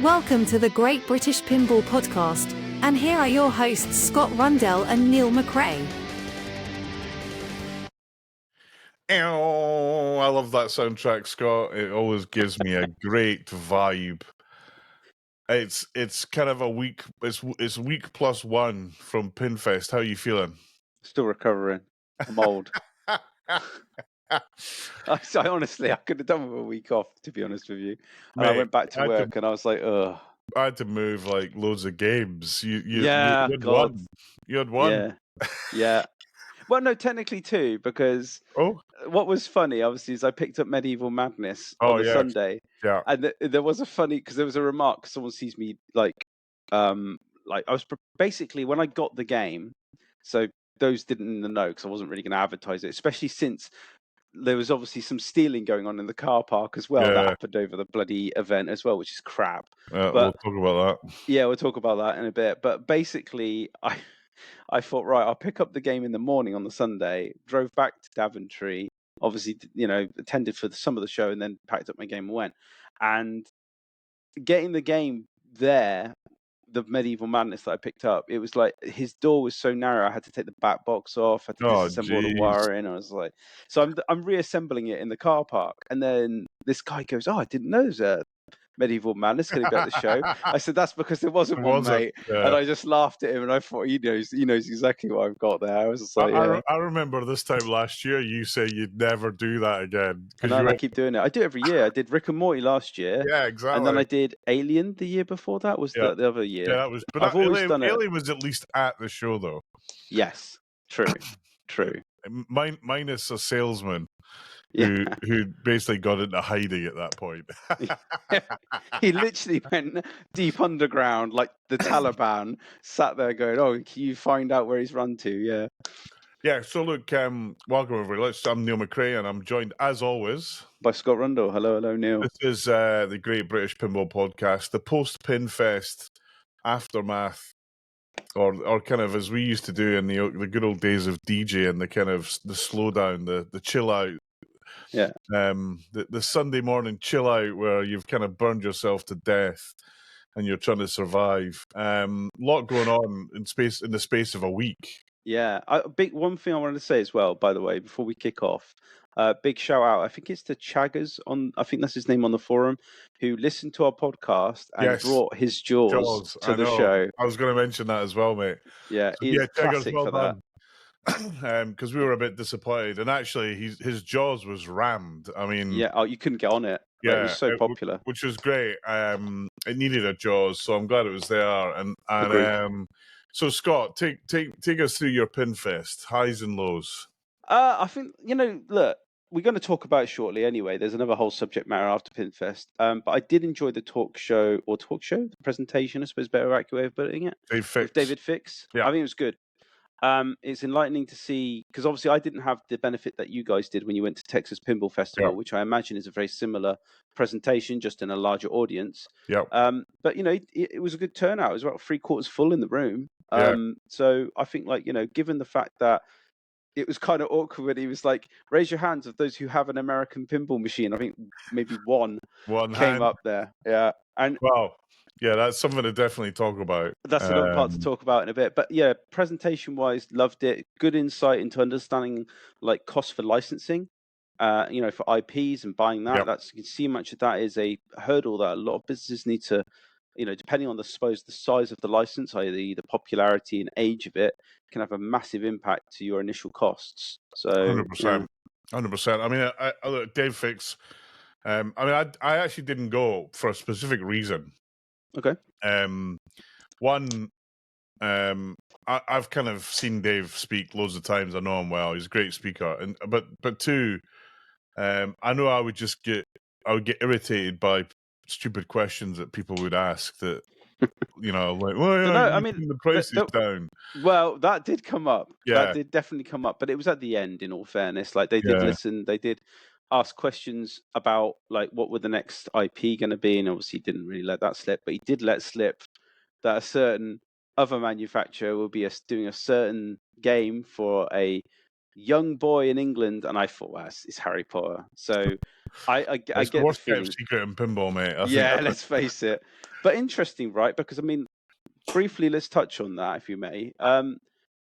Welcome to the Great British Pinball Podcast, and here are your hosts Scott Rundell and Neil McRae. Oh, I love that soundtrack, Scott. It always gives me a great vibe. It's kind of a week. It's week plus one from Pinfest. How are you feeling? Still recovering. I'm old. I honestly, I could have done with a week off, to be honest with you. And I went back to work and I was like, ugh. I had to move like loads of games. You had God. one. You had one. Yeah. Well, no, technically two, because what was funny, obviously, is I picked up Medieval Madness on the Sunday. Yeah. And there was a funny, because there was a remark, someone sees me like I was basically, when I got the game, so those didn't know, because I wasn't really going to advertise it, especially since there was obviously some stealing going on in the car park as well. That happened over the bloody event as well, which is crap. We'll talk about that. Yeah, we'll talk about that in a bit. But basically, I thought, right, I'll pick up the game in the morning on the Sunday, drove back to Daventry, obviously, attended for some of the show, and then packed up my game and went. And getting the game there, the Medieval Madness that I picked up, it was like his door was so narrow, I had to take the back box off, I had to disassemble all the wiring. I was like, so I'm reassembling it in the car park, and then this guy goes, "Oh, I didn't know there's a Medieval Madness going to be at the show." I said, "That's because there wasn't one, mate." And I just laughed at him, and I thought he knows exactly what I've got there. I was just like, I remember this time last year you say you'd never do that again. And I keep doing it. I do it every year. I did Rick and Morty last year. Yeah, exactly. And then I did Alien the year before that. Was the other year? Yeah, that was. But I've always done it. Alien was at least at the show, though. Yes, true. Minus a salesman. Who basically got into hiding at that point. He literally went deep underground, like the Taliban, sat there going, "Oh, can you find out where he's run to?" Yeah. Yeah, so look, welcome everybody. I'm Neil McRae, and I'm joined, as always, by Scott Rundell. Hello, Neil. This is the Great British Pinball Podcast, the post-Pinfest aftermath, or kind of as we used to do in the good old days of DJing, the kind of the slowdown, the chill out. Yeah. The Sunday morning chill out where you've kind of burned yourself to death and you're trying to survive. Lot going on in the space of a week. Yeah. One thing I wanted to say as well, by the way, before we kick off, big shout out. I think it's to Chaggers I think that's his name on the forum, who listened to our podcast and brought his Jaws to the show. I was going to mention that as well, mate. Yeah, he's classic for that. Because we were a bit disappointed, and actually his Jaws was rammed. I mean, you couldn't get on it. It was so popular, which was great. It needed a Jaws, so I'm glad it was there. And so Scott, take us through your Pinfest highs and lows. I think look, we're going to talk about it shortly anyway. There's another whole subject matter after Pinfest. But I did enjoy the the presentation, I suppose, better accurate way of putting it. David Fix. Yeah. I think it was good. It's enlightening to see, because obviously I didn't have the benefit that you guys did when you went to Texas Pinball Festival, which I imagine is a very similar presentation, just in a larger audience. Yeah. But it was a good turnout. It was about 3/4 full in the room. So I think, given the fact that it was kind of awkward when he was like, "Raise your hands of those who have an American pinball machine." I think maybe one came hand up there. Yeah. And wow. Yeah, that's something to definitely talk about. That's another part to talk about in a bit. But yeah, presentation-wise, loved it. Good insight into understanding cost for licensing, for IPs and buying that. You can see much of that is a hurdle that a lot of businesses need to, depending on the size of the license, i.e. the popularity and age of it, can have a massive impact to your initial costs. So 100%. 100%. I mean, I Dave Fix. I actually didn't go for a specific reason. Okay. One, I've kind of seen Dave speak loads of times. I know him well. He's a great speaker. But two, I know I would get irritated by stupid questions that people would ask that, like, well, the price is down. Well, that did come up. Yeah. That did definitely come up. But it was at the end, in all fairness. Like, they did listen. They did ask questions about what were the next IP going to be, and obviously he didn't really let that slip, but he did let slip that a certain other manufacturer will be doing a certain game for a young boy in England, and I thought, well, it's Harry Potter. So I get the worst feeling. kept secret in pinball, mate. Let's face it. But interesting, right? Because I mean, briefly, let's touch on that, if you may.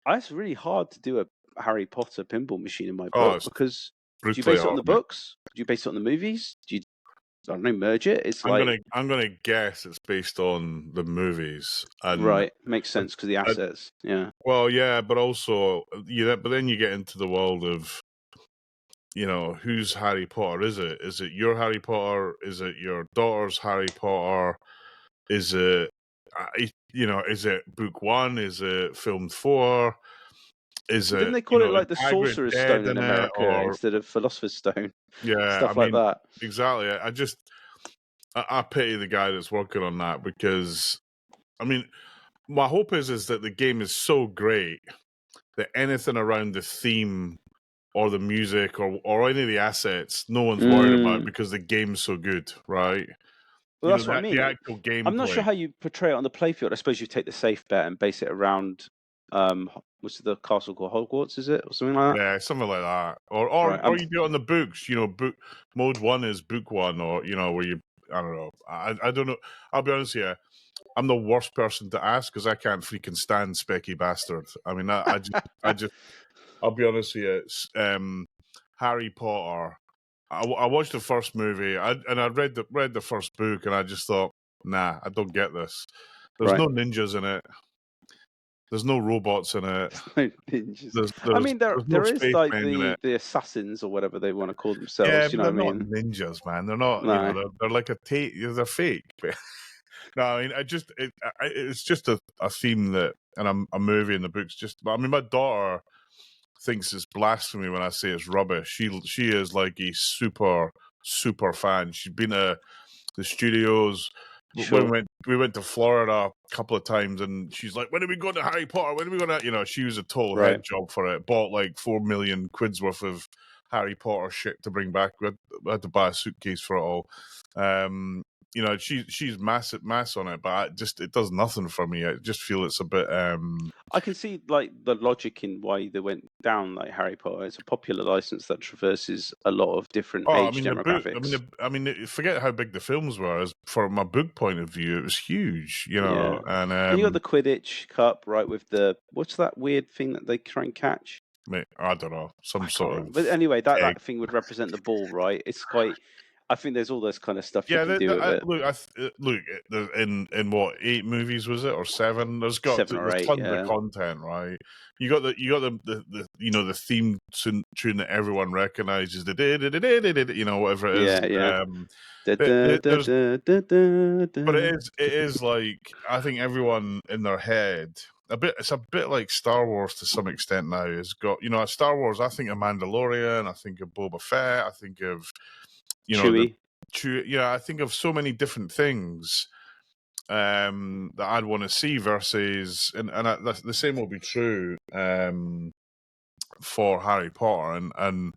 It's really hard to do a Harry Potter pinball machine in my book it's because do you brutally base it on hard, the mate. books? Do you base it on the movies? Do you, I don't know, merge it? It's like I'm gonna guess it's based on the movies, and right, makes sense because the I- assets. Yeah, well, yeah, but also but then you get into the world of whose Harry Potter is it? Is it your Harry Potter? Is it your daughter's Harry Potter? Is it is it book one? Is it film 4? Is didn't it they call it is like the Hagrid Sorcerer's dead Stone in in it? America Or instead of Philosopher's Stone? yeah, I Stuff like mean that. exactly. I pity the guy that's working on that because I mean my hope is that the game is so great that anything around the theme or the music or any of the assets, no one's worried about because the game's so good, right? Well, that's what I The mean. actual I'm not sure gameplay. how you portray it on the playfield. I suppose you take the safe bet and base it around, what's the castle called? Hogwarts, is it? Or something like that? Yeah, something like that. Right. Or you do it on the books, book mode 1 is book 1, or where you I don't know. I don't know. I'll be honest with you. I'm the worst person to ask because I can't freaking stand Specky Bastard. I mean, I just I'll be honest with you. It's, Harry Potter. I watched the first movie, and I read the first book, and I just thought, nah, I don't get this. There's Right. no ninjas in it. There's no robots in it. Ninjas. There's I mean, there's no there is like spacemen in it. the assassins or whatever they want to call Yeah, themselves. You but know they're what I not mean? ninjas, man. They're not. No. They're like they're fake. No, I mean, it's just a theme that, and a movie in the books. I mean, my daughter thinks it's blasphemy when I say it's rubbish. She is like a super fan. She's been to the studios. Sure. When we went to Florida a couple of times, and she's like, "When are we going to Harry Potter? When are we going to?" She was a total Right. head job for it. Bought like 4 million quid's worth of Harry Potter shit to bring back. We had to buy a suitcase for it all. She's mass on it, but it does nothing for me. I just feel it's a bit. I can see like the logic in why they went down like Harry Potter. It's a popular license that traverses a lot of different age demographics. Forget how big the films were. As from my book point of view, it was huge. Yeah. And you got the Quidditch Cup, right? With what's that weird thing that they try and catch? I don't know, I can't sort remember. of. But anyway, egg. that thing would represent the ball, right? It's quite. I think there's all this kind of stuff you can do with it. Look, in what 8 movies was it or 7? There's 7 or 8, tons yeah. of content, right? You got the the theme tune that everyone recognizes, whatever it is. Yeah. But it is like I think everyone in their head it's a bit like Star Wars to some extent now. It's got at Star Wars. I think of Mandalorian. I think of Boba Fett. I think of Chewie. I think of so many different things that I'd want to see versus, and the same will be true for Harry Potter, and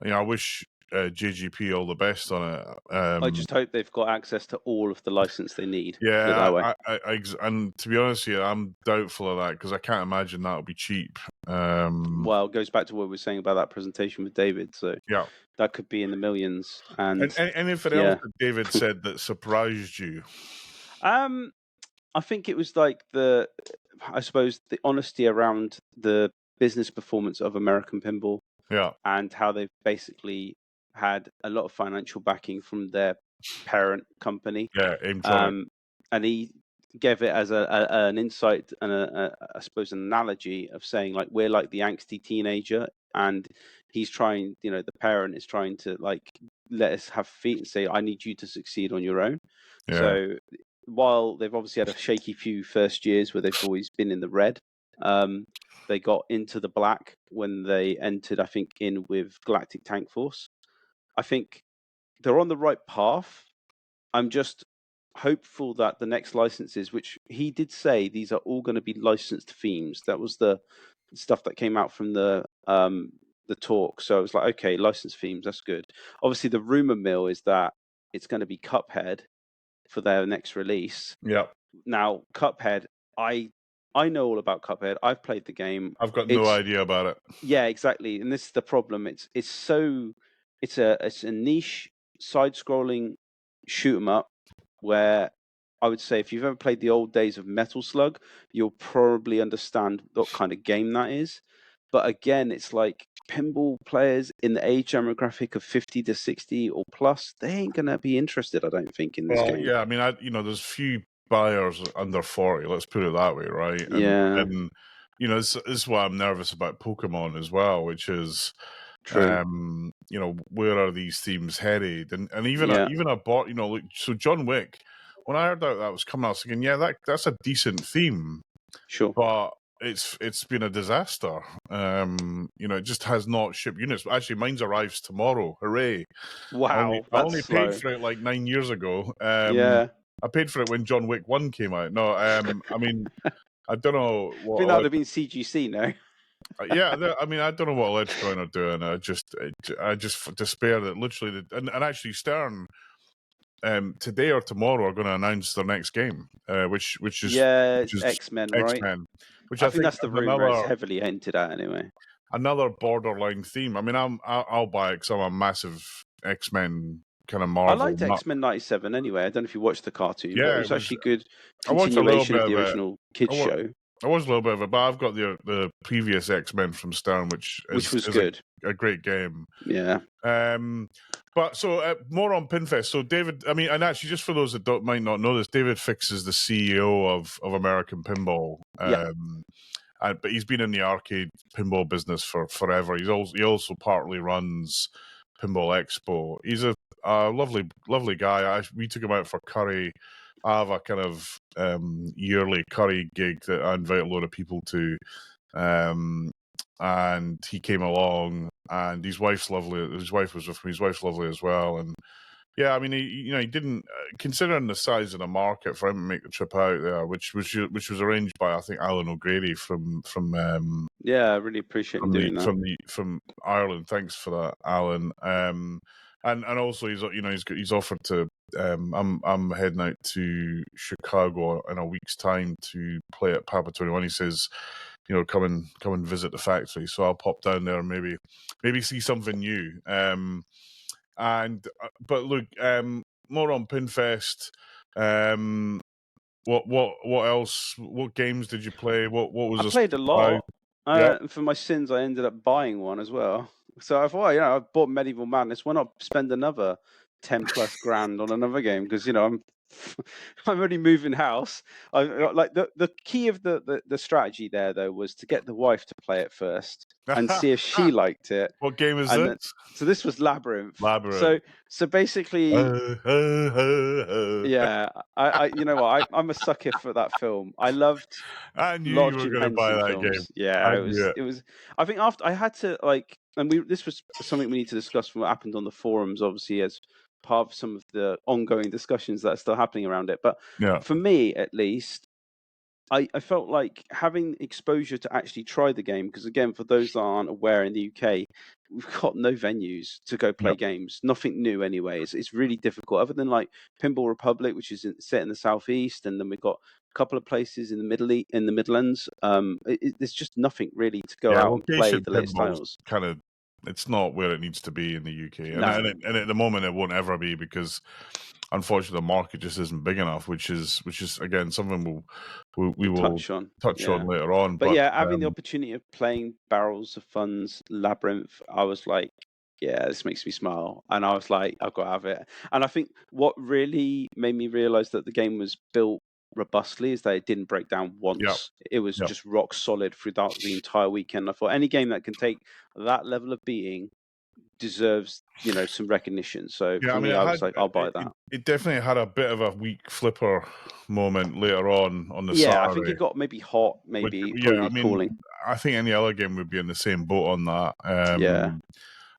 I wish JGP all the best on it. I just hope they've got access to all of the license they need. Yeah, put it that way. and to be honest with you, I'm doubtful of that because I can't imagine that'll be cheap. Well, it goes back to what we were saying about that presentation with David. So yeah, that could be in the millions. And anything else that David said that surprised you? I think it was like I suppose the honesty around the business performance of American Pinball. Yeah, and how they've basically had a lot of financial backing from their parent company. Yeah, Aimtronic. And he gave it as an insight and I suppose an analogy of saying like we're like the angsty teenager, and he's trying, the parent is trying to like let us have feet and say, I need you to succeed on your own. Yeah. So while they've obviously had a shaky few first years where they've always been in the red, they got into the black when they entered, I think, in with Galactic Tank Force. I think they're on the right path. I'm just hopeful that the next licenses, which he did say these are all going to be licensed themes. That was the stuff that came out from the talk. So I was like, okay, licensed themes, that's good. Obviously, the rumor mill is that it's going to be Cuphead for their next release. Yeah. Now, Cuphead, I know all about Cuphead. I've played the game. I've got no idea about it. Yeah, exactly. And this is the problem. It's a niche side-scrolling shoot 'em up where I would say if you've ever played the old days of Metal Slug, you'll probably understand what kind of game that is. But again, it's like pinball players in the age demographic of 50 to 60 or plus, they ain't going to be interested, I don't think, in this Well, game. yeah, I mean, there's few buyers under 40. Let's put it that way, right? Yeah. And this is why I'm nervous about Pokemon as well, which is, True. where are these themes headed? And even Yeah. even a bot, like, so John Wick. When I heard that was coming out, I was thinking, yeah, that's a decent theme, Sure. but it's been a disaster. It just has not shipped units. Actually, mine's arrives tomorrow. Hooray! Wow, I that's only slow. paid for it like 9 years ago. Yeah. I paid for it when John Wick 1 came out. No, I mean, I don't know I what. think that would have been CGC, no? Yeah, I mean, I don't know what Edgecoin are doing. I just despair that literally, and actually Stern, today or tomorrow are going to announce their next game, which is X-Men, right? X-Men, which I I think think that's the is rumor. It's heavily hinted at, anyway. another borderline theme. I mean, I'll buy it because I'm a massive X-Men kind of Marvel. I liked X-Men 97 anyway. I don't know if you watched the cartoon, but Yeah, it was actually good I watched a little continuation bit of the of it. original kids show. I watched a little bit of it, but I've got the previous X-Men from Stern, which was is good. a great game. Yeah. But so more on Pinfest. So David, I mean, and actually, just for those that might not know this, David Fix is the CEO of American Pinball. But he's been in the arcade pinball business for forever. He also partly runs Pinball Expo. He's a lovely guy. We took him out for curry. I have a kind of yearly curry gig that I invite a load of people to, and he came along. And his wife's lovely. His wife was with me. His wife's lovely as well. And yeah, I mean, he didn't, considering the size of the market for him to make the trip out there, which was arranged by, I think, Alan O'Grady from I really appreciate him doing that. From Ireland. Thanks for that, Alan. And also he's offered to. I'm heading out to Chicago in a week's time to play at Papa 21. He says, come and visit the factory. So I'll pop down there and maybe see something new. But look, more on Pinfest. What else? What games did you play? What was? I played a lot. For my sins, I ended up buying one as well. So I thought, I bought Medieval Madness. Why not spend another 10+ grand on another game? Because I'm already moving house. Like the key of the strategy there though was to get the wife to play it first and see if she liked it. What game is this? So this was Labyrinth. Labyrinth. So basically, yeah. I you know what? I'm a sucker for that film. I loved. I knew large you were going to buy that films. game. Yeah, it was. I think after I had to and this was something we need to discuss from what happened on the forums, obviously, as part of some of the ongoing discussions that are still happening around it. But for me, at least, I felt like having exposure to actually try the game, because again, for those that aren't aware, in the UK, we've got no venues to go play games. Nothing new anyway. It's really difficult, other than like Pinball Republic, which is set in the southeast, and then we've got a couple of places in the Midlands. There's just nothing really to go out and play the latest titles. Kind of, it's not where it needs to be in the UK, and at the moment it won't ever be, because unfortunately the market just isn't big enough, which is again something we will touch on later on. But having the opportunity of playing Barrels of Fun's Labyrinth, I was like, yeah, this makes me smile, and I was like, I've got to have it. And I think what really made me realize that the game was built robustly is that it didn't break down once. It was just rock solid throughout the entire weekend. I thought any game that can take that level of beating deserves some recognition. So for me, I was like, I'll buy that. It definitely had a bit of a weak flipper moment later on the Saturday. I think it got maybe hot, cooling. I think any other game would be in the same boat on that.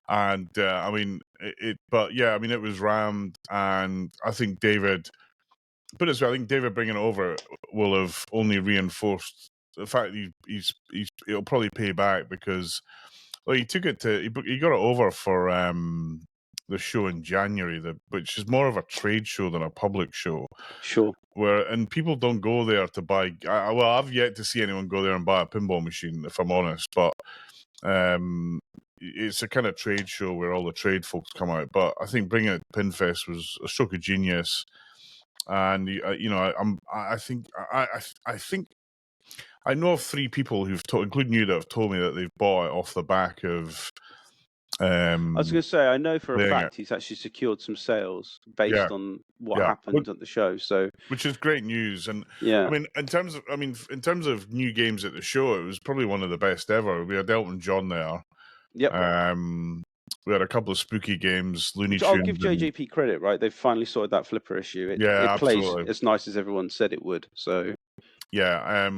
And I mean it was rammed, and I think David. But as well, I think David bringing it over will have only reinforced the fact that it'll probably pay back, because he took it he got it over for the show in January, which is more of a trade show than a public show. Sure. And people don't go there to buy. I've yet to see anyone go there and buy a pinball machine, if I'm honest. But it's a kind of trade show where all the trade folks come out. But I think bringing it to Pinfest was a stroke of genius. and I think I know of 3 people including you, that have told me that they've bought it off the back of. I was going to say, I know for a fact he's actually secured some sales based on what happened at the show. So, which is great news. And yeah, I mean, in terms of new games at the show, it was probably one of the best ever. We had Elton John there. Yep. We had a couple of spooky games, Looney Which Tunes. I'll give JJP credit, right? They've finally sorted that flipper issue. It plays as nice as everyone said it would. So, yeah,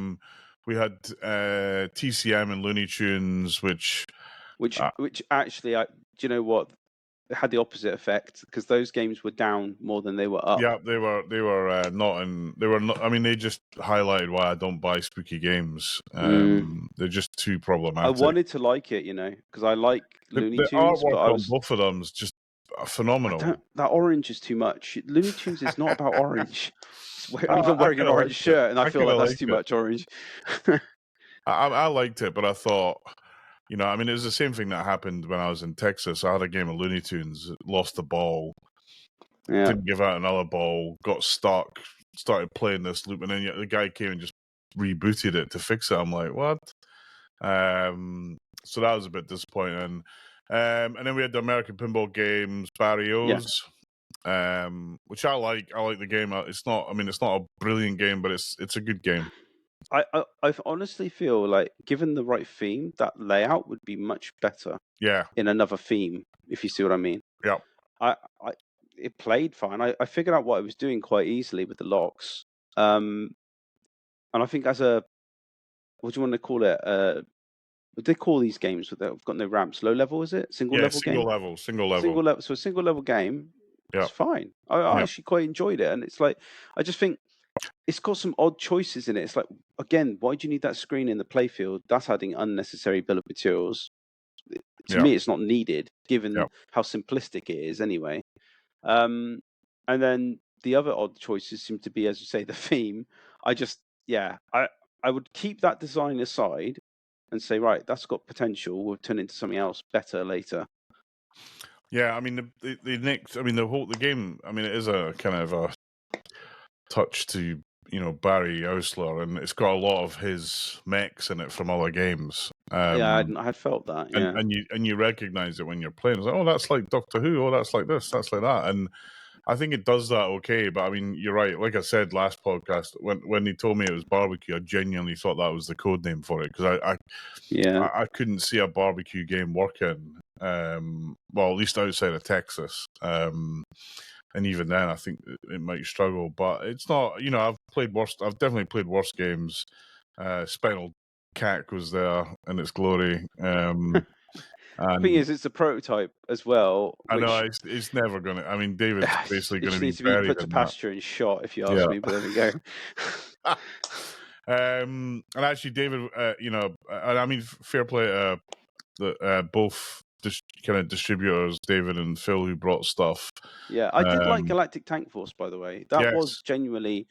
we had TCM and Looney Tunes, which actually, do you know what? It had the opposite effect, because those games were down more than they were up. Yeah, they were not in. They were not. I mean, they just highlighted why I don't buy spooky games. They're just too problematic. I wanted to like it, because I like Looney Tunes. The artwork on both of them is just phenomenal. That orange is too much. Looney Tunes is not about orange. I'm even wearing an orange shirt, and I feel like that's too much orange. I liked it, but I thought, I mean, it was the same thing that happened when I was in Texas. I had a game of Looney Tunes, lost the ball, didn't give out another ball, got stuck, started playing this loop, and then the guy came and just rebooted it to fix it. I'm like, what? So that was a bit disappointing. And then we had the American Pinball Games, Barrios, which I like. I like the game. It's not a brilliant game, but it's a good game. I honestly feel like, given the right theme, that layout would be much better. Yeah. In another theme, if you see what I mean. Yeah. It played fine. I figured out what I was doing quite easily with the locks. And I think what do you want to call it? What do they call these games that have got no ramps? Low level, is it? Single level game? Single level. So a single level game, it's fine. I actually quite enjoyed it. And it's like, I just think it's got some odd choices in it. It's like, again, why do you need that screen in the playfield? That's adding unnecessary bill of materials. To me, it's not needed, given how simplistic it is anyway. And then the other odd choices seem to be, as you say, the theme. I would keep that design aside and say, right, that's got potential. We'll turn it into something else better later. Yeah, I mean, the game. I mean, it is a kind of a touch to Barry Ousler, and it's got a lot of his mechs in it from other games. I had felt that. Yeah, and you recognize it when you're playing. It's like, oh, that's like Doctor Who. Oh, that's like this. That's like that. And I think it does that okay. But I mean, you're right. Like I said last podcast, when he told me it was barbecue, I genuinely thought that was the code name for it, because I couldn't see a barbecue game working. Well, at least outside of Texas. And even then, I think it might struggle. But it's not. I've played worse. I've definitely played worse games. Spinal Cack was there in its glory. The thing is, it's a prototype as well. I know it's never gonna. I mean, David's basically going to be buried put to pasture and shot, if you ask me. But there we go. And actually, David, and I mean, fair play to both kind of distributors, David and Phil, who brought stuff. Yeah, I did like Galactic Tank Force, by the way. That was genuinely,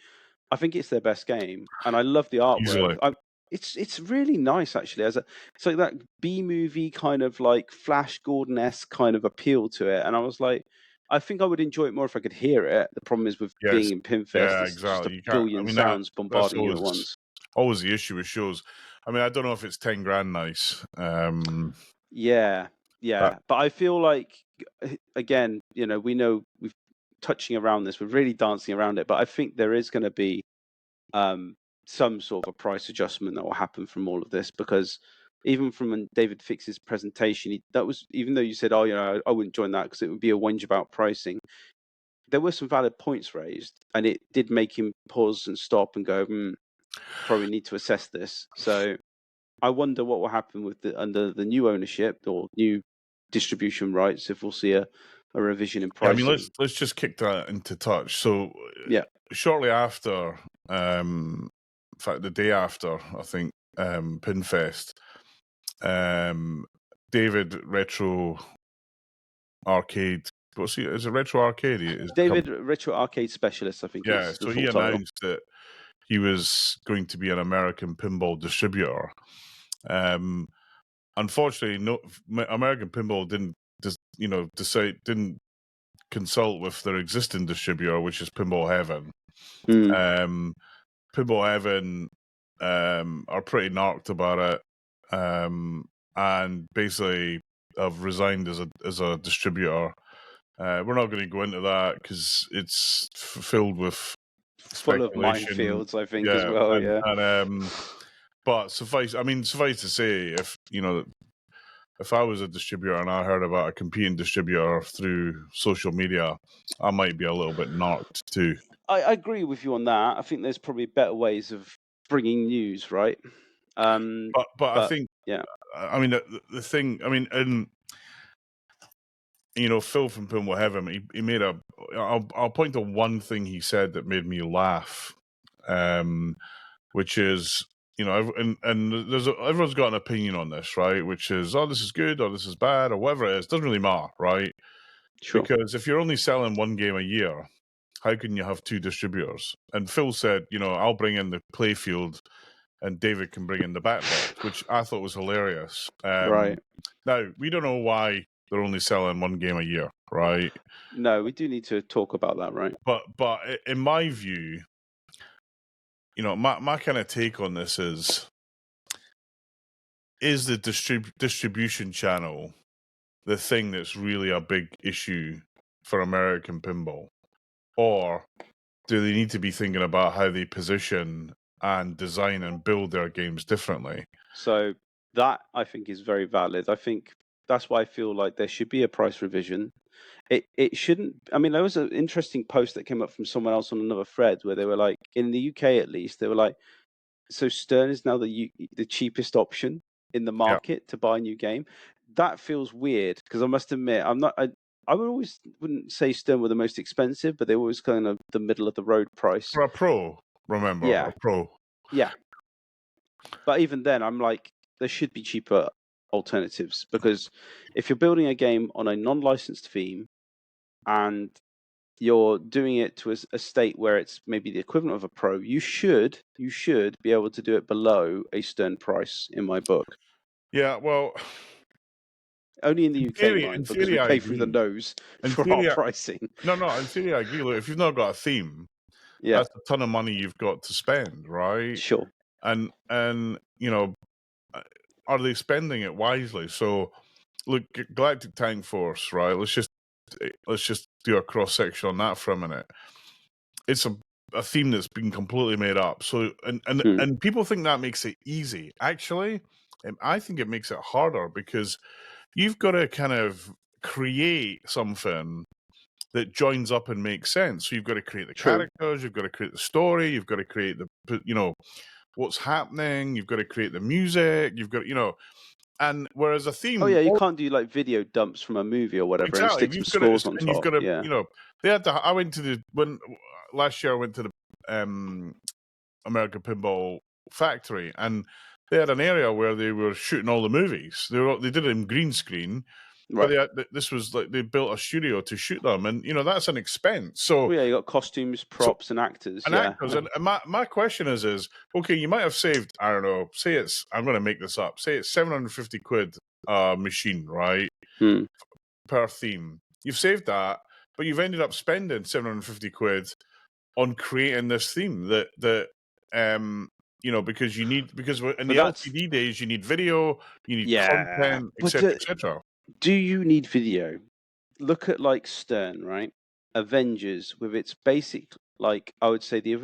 I think it's their best game, and I love the artwork. It's really nice, actually. It's like that B-movie kind of like Flash Gordon-esque kind of appeal to it, and I was like, I think I would enjoy it more if I could hear it. The problem is with being in Pinfest, it's just a billion sounds bombarding you at once. Always the issue with shows. I mean, I don't know if it's 10 grand nice. Yeah, but I feel like, again, we know we're touching around this, we're really dancing around it, but I think there is going to be some sort of a price adjustment that will happen from all of this, because even from when David Fix's presentation, even though you said, I wouldn't join that because it would be a whinge about pricing, there were some valid points raised, and it did make him pause and stop and go, probably need to assess this. So I wonder what will happen under the new ownership or new distribution rights, if we'll see a revision in pricing. I mean, let's just kick that into touch. So shortly after, in fact, the day after, I think, Pinfest, David Retro Arcade. Is it Retro Arcade? David Retro Arcade Specialist, I think. Yeah, so he announced that he was going to be an American pinball distributor. Unfortunately, American Pinball didn't consult with their existing distributor, which is Pinball Heaven. Mm. Pinball Heaven are pretty narked about it, and basically have resigned as a distributor. We're not going to go into that because it's filled with Full of speculation. minefields, I think, as Yeah, well. and, Yeah. and but suffice to say, if if I was a distributor and I heard about a competing distributor through social media, I might be a little bit narked too. I agree with you on that. I think there's probably better ways of bringing news, right? But I think, yeah, I mean, the thing, I mean, and Phil from Pinball Heaven, he made a. I'll point to one thing he said that made me laugh, which is, and everyone's got an opinion on this, right? Which is, oh, this is good, or this is bad, or whatever it is. Doesn't really matter, right? sure. Because if you're only selling one game a year, how can you have two distributors? And Phil said, I'll bring in the playfield and David can bring in the backbox, which I thought was hilarious. Right. Now, we don't know why they're only selling one game a year, right? No, we do need to talk about that, right? But in my view, my kind of take on this is the distribution channel the thing that's really a big issue for American pinball? Or do they need to be thinking about how they position and design and build their games differently? So that, I think, is very valid. I think that's why I feel like there should be a price revision. It shouldn't. I mean, there was an interesting post that came up from someone else on another thread where they were like, in the UK at least, they were like, so Stern is now the cheapest option in the market to buy a new game. That feels weird because I must admit, I wouldn't say Stern were the most expensive, but they were always kind of the middle of the road price. For a pro, remember, Yeah. a pro. Yeah. But even then, I'm like, there should be cheaper alternatives because if you're building a game on a non-licensed theme and you're doing it to a state where it's maybe the equivalent of a pro, you should be able to do it below a Stern price in my book. Yeah, well, only in the UK, theory, mind, in because theory, we I pay through the agree. nose In for theory, our pricing. No, in theory, I agree. Look, if you've not got a theme, Yeah, that's a ton of money you've got to spend, right? sure. And are they spending it wisely? So, look, Galactic Tank Force, right? Let's just do a cross section on that for a minute. It's a theme that's been completely made up. So, and people think that makes it easy. Actually, I think it makes it harder because you've got to kind of create something that joins up and makes sense. So you've got to create the characters, you've got to create the story, you've got to create the what's happening, you've got to create the music, you've got and whereas a theme, oh yeah, you can't do like video dumps from a movie or whatever exactly, and stick some scores on top. You've got to, yeah. They had to. I went to last year I went to the American Pinball Factory, and they had an area where they were shooting all the movies. They did it in green screen. Right. But this was like they built a studio to shoot them, and that's an expense. So yeah, you got costumes, props, and actors. And my question is okay, you might have saved, I don't know, I'm going to make this up. Say it's 750 quid machine, right? Per theme. You've saved that, but you've ended up spending 750 quid on creating this theme that because in the LCD days you need video, you need content, etc., etc. Do you need video? Look at like Stern, right? Avengers with its basic, like I would say the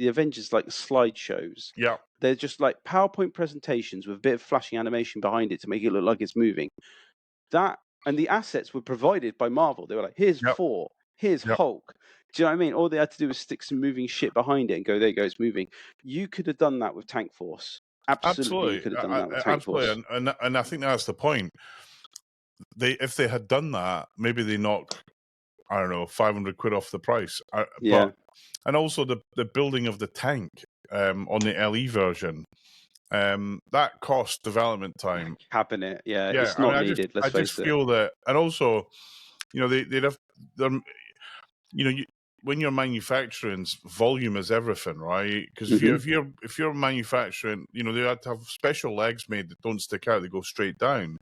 Avengers like slideshows. Yeah. They're just like PowerPoint presentations with a bit of flashing animation behind it to make it look like it's moving. That and the assets were provided by Marvel. They were like, here's Thor, here's Hulk. Do you know what I mean? All they had to do was stick some moving shit behind it and go, there you go, it's moving. You could have done that with Tank Force. Absolutely. You could have done that with Tank Force. And I think that's the point. If they had done that, maybe they knock, I don't know, 500 quid off the price. And also the building of the tank on the LE version, that cost development time. Cabinet, it's not needed. Let's face it. I just feel that, and also, they'd have when you're manufacturing, volume is everything, right? Because if you're manufacturing, they had to have special legs made that don't stick out; they go straight down.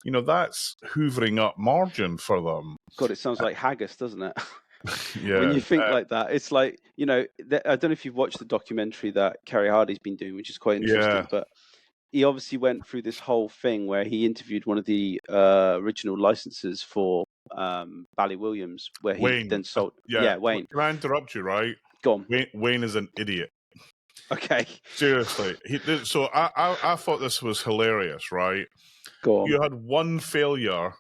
That's hoovering up margin for them. God, it sounds like haggis, doesn't it? When Yeah. you think like that, it's like, I don't know if you've watched the documentary that Kerry Hardy's been doing, which is quite interesting, Yeah. but he obviously went through this whole thing where he interviewed one of the original licensors for Bally Williams, where he Wayne. then sold. Yeah. Yeah, Wayne. Can I interrupt you, right? Go on. Wayne is an idiot. Okay. Seriously. So I thought this was hilarious, right? Go on. You had one failure,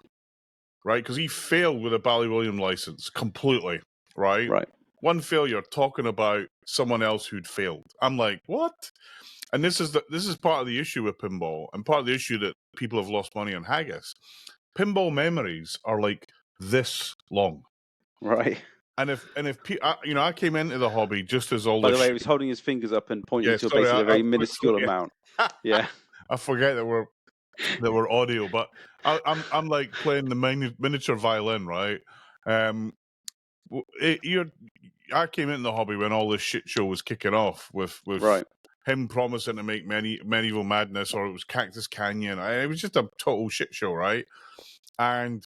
right? Because he failed with a Bally Williams license completely, right? Right. One failure talking about someone else who'd failed. I'm like, what? And this is part of the issue with pinball, and part of the issue that people have lost money on haggis. Pinball memories are like this long, Right. and if I came into the hobby just as all By this. the way, he was holding his fingers up and pointing Yeah, to sorry, basically a very I minuscule amount. Yeah. I forget that we're audio, but I'm like playing the miniature violin, right? I came into the hobby when all this shit show was kicking off with Right. him promising to make Medieval Madness, or it was Cactus Canyon. It was just a total shit show, right? And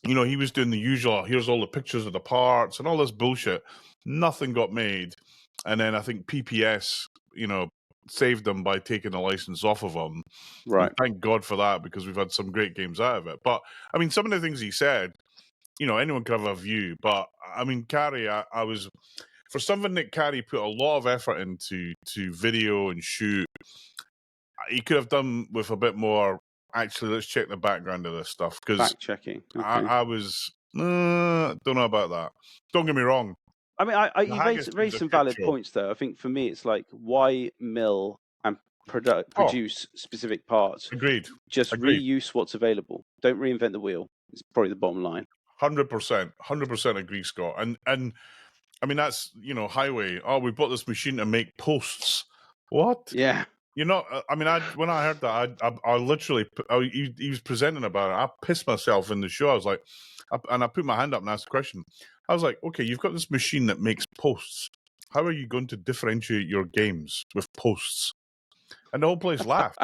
he was doing the usual. Here's all the pictures of the parts and all this bullshit. Nothing got made, and then I think PPS, saved them by taking the license off of them. Right. And thank God for that, because we've had some great games out of it. But I mean, some of the things he said, anyone could have a view. But I mean, Carrie, I was, for something that Carrie put a lot of effort into video and shoot, he could have done with a bit more. Actually, let's check the background of this stuff, because Fact checking. Okay. I was don't know about that. Don't get me wrong. I mean, you raised some valid points, though. I think for me, it's like, why mill and produce specific parts? Agreed. Just reuse what's available. Don't reinvent the wheel. It's probably the bottom line. 100% agree, Scott. And I mean, that's, highway. Oh, we bought this machine to make posts. What? Yeah. I mean, when I heard that, I literally, he was presenting about it. I pissed myself in the show. I was like, and I put my hand up and asked the question. I was like, okay, you've got this machine that makes posts. How are you going to differentiate your games with posts? And the whole place laughed.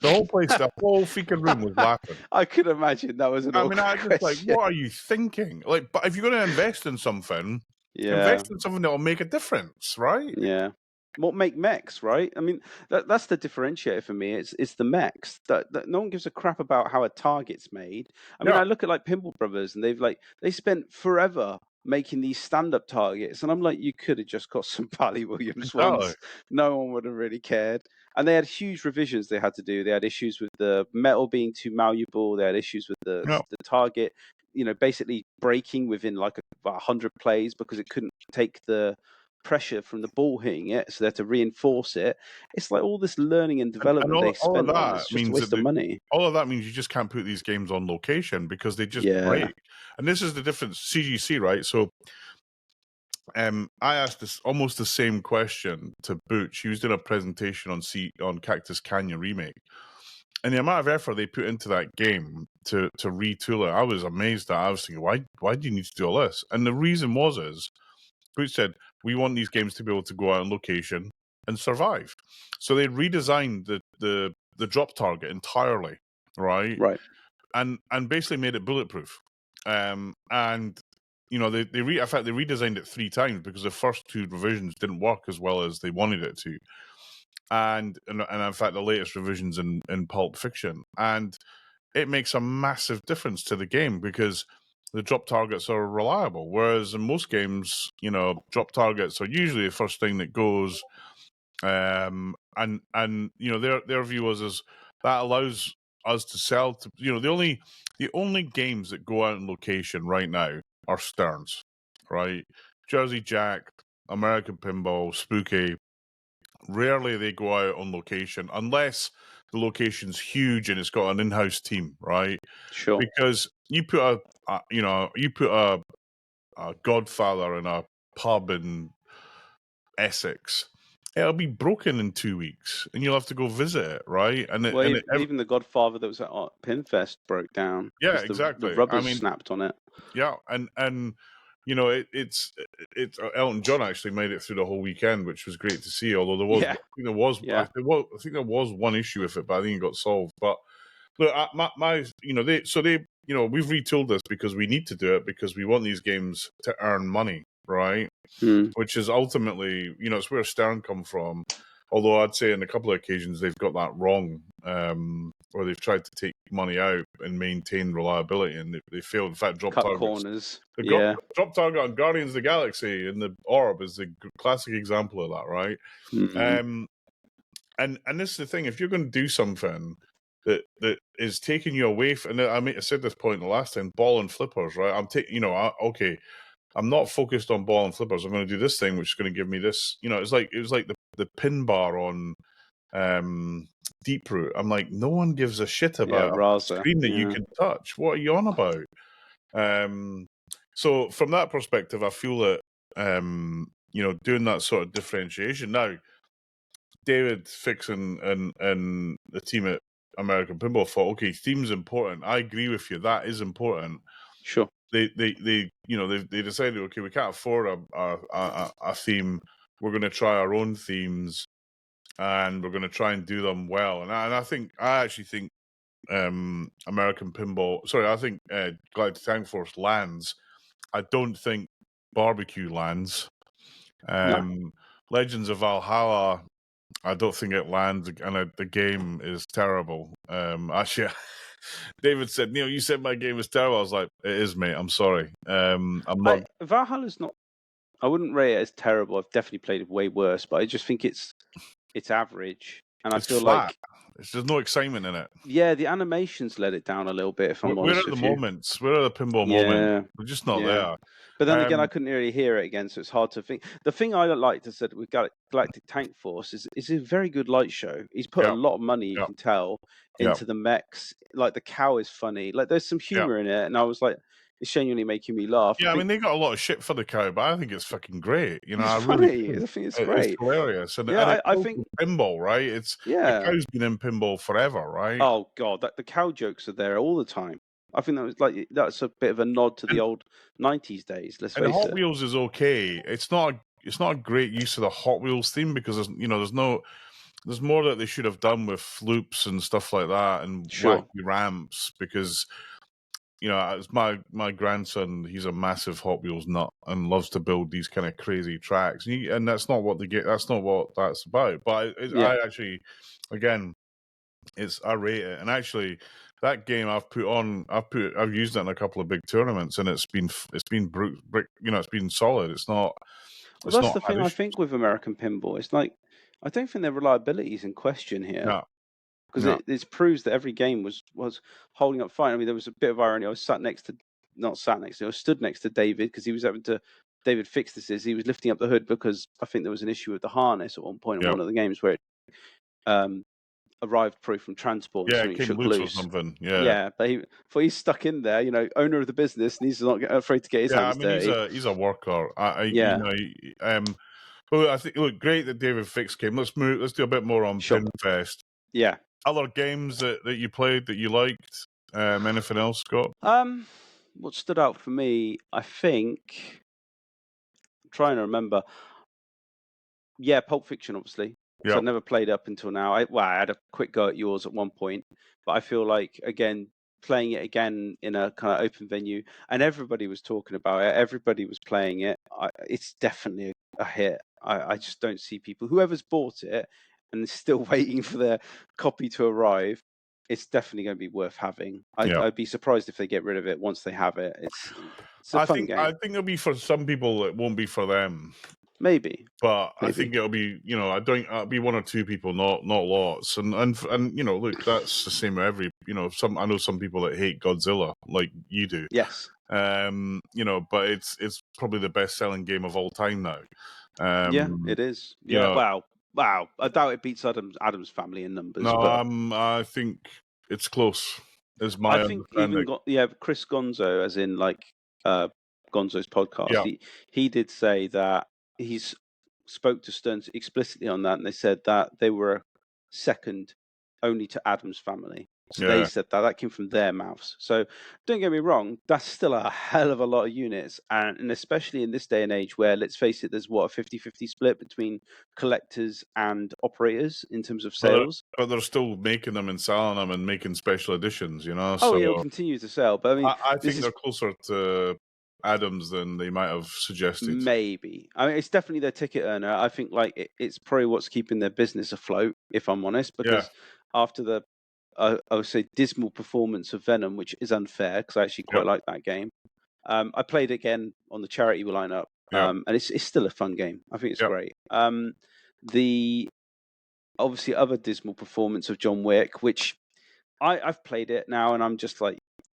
The whole freaking room was laughing. I could imagine that was an awkward I was just question. like, what are you thinking? Like, but if you're going to invest in something, invest in something that will make a difference, right? Yeah. What make mechs, right? I mean, that's the differentiator for me. It's the mechs that no one gives a crap about how a target's made. I mean, I look at like Pinball Brothers, and they spent forever making these stand-up targets, and I'm like, you could have just got some Bally Williams ones. No one would have really cared. And they had huge revisions they had to do. They had issues with the metal being too malleable. They had issues with the target, basically breaking within like 100 plays because it couldn't take the pressure from the ball hitting it, so they had to reinforce it. It's like all this learning and development they spent on. It's just a waste of money. All of that means you just can't put these games on location because they just break. And this is the difference. CGC, right? So I asked this almost the same question to Butch. He was doing a presentation on Cactus Canyon Remake, and the amount of effort they put into that game to retool it, I was amazed at. I was thinking, why do you need to do all this? And the reason is Butch said, we want these games to be able to go out on location and survive. So they redesigned the drop target entirely, right? Right. And basically made it bulletproof. And they redesigned it 3 times because the first 2 revisions didn't work as well as they wanted it to. And in fact, the latest revisions in Pulp Fiction. And it makes a massive difference to the game because the drop targets are reliable. Whereas in most games, drop targets are usually the first thing that goes. And their view is that allows us to sell to, the only games that go out in location right now are Stearns, right? Jersey Jack, American Pinball, Spooky. Rarely they go out on location unless the location's huge and it's got an in-house team, right? Sure. Because you put a Godfather in a pub in Essex, it'll be broken in 2 weeks, and you'll have to go visit it, right? And even the Godfather that was at Pinfest broke down. Yeah, exactly. The rubber snapped on it. Yeah, and it's Elton John actually made it through the whole weekend, which was great to see. Although there was, I think there was one issue with it, but I think it got solved. But look, we've retooled this because we need to do it because we want these games to earn money, right? Which is ultimately, it's where Stern come from. Although I'd say on a couple of occasions they've got that wrong, or they've tried to take money out and maintain reliability, and they failed. In fact, drop cut targets. corners. Drop target on Guardians of the Galaxy in the Orb is the classic example of that, right? And this is the thing: if you're going to do something that is taking you away from, and I said this point the last time, ball and flippers, right? I'm taking, okay. I'm not focused on ball and flippers. I'm going to do this thing, which is going to give me this. It was like the pin bar on Deep Root. I'm like, no one gives a shit about a screen that you can touch. What are you on about? So from that perspective, I feel that doing that sort of differentiation. Now, David Fix and the team at American Pinball thought, okay, theme's important. I agree with you. That is important. Sure. They decided, okay, we can't afford a theme. We're going to try our own themes, and we're going to try and do them well. And I actually think American Pinball. Sorry, I think Galactic Tank Force lands. I don't think Barbecue lands. Legends of Valhalla, I don't think it lands, and the game is terrible. Actually, David said, Neil, you said my game was terrible. I was like, it is, mate. I'm sorry. I'm not. Valhalla's not. I wouldn't rate it as terrible. I've definitely played it way worse, but I just think it's average, and It's I feel flat. like There's no excitement in it. Yeah, the animations let it down a little bit. If I'm honest with you, we're at the pinball moment. We're just not there. But then again, I couldn't really hear it again, so it's hard to think. The thing I liked, I said, with Galactic Tank Force is a very good light show. He's put a lot of money, you can tell, into the mechs. Like the cow is funny. Like there's some humor in it, and I was like, it's genuinely making me laugh. Yeah, I mean they got a lot of shit for the cow, but I think it's fucking great. It's funny. I think it's great. It's hilarious, and I think pinball, right? The cow's been in pinball forever, right? Oh god, the cow jokes are there all the time. I think that's a bit of a nod to the old '90s days. Let's face it. And Hot Wheels is okay. It's not a great use of the Hot Wheels theme because there's more that they should have done with loops and stuff like that and wacky ramps because it's my grandson. He's a massive Hot Wheels nut and loves to build these kind of crazy tracks. And that's not what that's not what that's about. But I actually, again, I rate it. And actually, that game I've used it in a couple of big tournaments, and it's been it's been solid. It's not. Well, that's the thing I think with American Pinball. It's like I don't think their reliability is in question here. No. Because it proves that every game was holding up fine. I mean, there was a bit of irony. I was stood next to David because he was having to. David fixed this. He was lifting up the hood because I think there was an issue with the harness at one point in one of the games where it arrived probably from transport. Yeah, and it came shook loose loose or something. Yeah, but he's stuck in there. Owner of the business needs to not get afraid to get his hands dirty. He's a worker. Well, I think great that David Fix came. Let's do a bit more on Pinfest. Yeah. Other games that you played that you liked? Anything else, Scott? What stood out for me, I think, I'm trying to remember. Yeah, Pulp Fiction, obviously. So I never played up until now. I had a quick go at yours at one point, but I feel like, again, playing it again in a kind of open venue, and everybody was talking about it. Everybody was playing it. It's definitely a hit. I just don't see people, whoever's bought it and is still waiting for their copy to arrive, it's definitely going to be worth having. I'd be surprised if they get rid of it once they have it. It's a fun game. I think it'll be for some people. It won't be for them. Maybe, but I think it'll be. It'll be one or two people, not lots. And look, that's the same with every. I know some people that hate Godzilla, like you do. Yes. But it's probably the best-selling game of all time now. Yeah, it is. Yeah. Wow. I doubt it beats Adam's Family in numbers. No, but I think it's close. Is my understanding. Even Chris Gonzo, as in Gonzo's podcast. He did say that he's spoke to Stearns explicitly on that, and they said that they were second only to Adam's Family. So they said that came from their mouths. So don't get me wrong, that's still a hell of a lot of units. And especially in this day and age where, let's face it, there's what, a 50-50 split between collectors and operators in terms of sales. But they're still making them and selling them and making special editions, you know? Oh, So it'll continue to sell. But I mean, I this think is they're closer to Adams than they might have suggested. maybe. I mean, it's definitely their ticket earner. I think like it's probably what's keeping their business afloat, if I'm honest, because after the I would say dismal performance of Venom, which is unfair because I actually quite like that game. I played it again on the charity lineup, and it's still a fun game. I think it's great. The obviously other dismal performance of John Wick, which I've played it now, and I'm just like,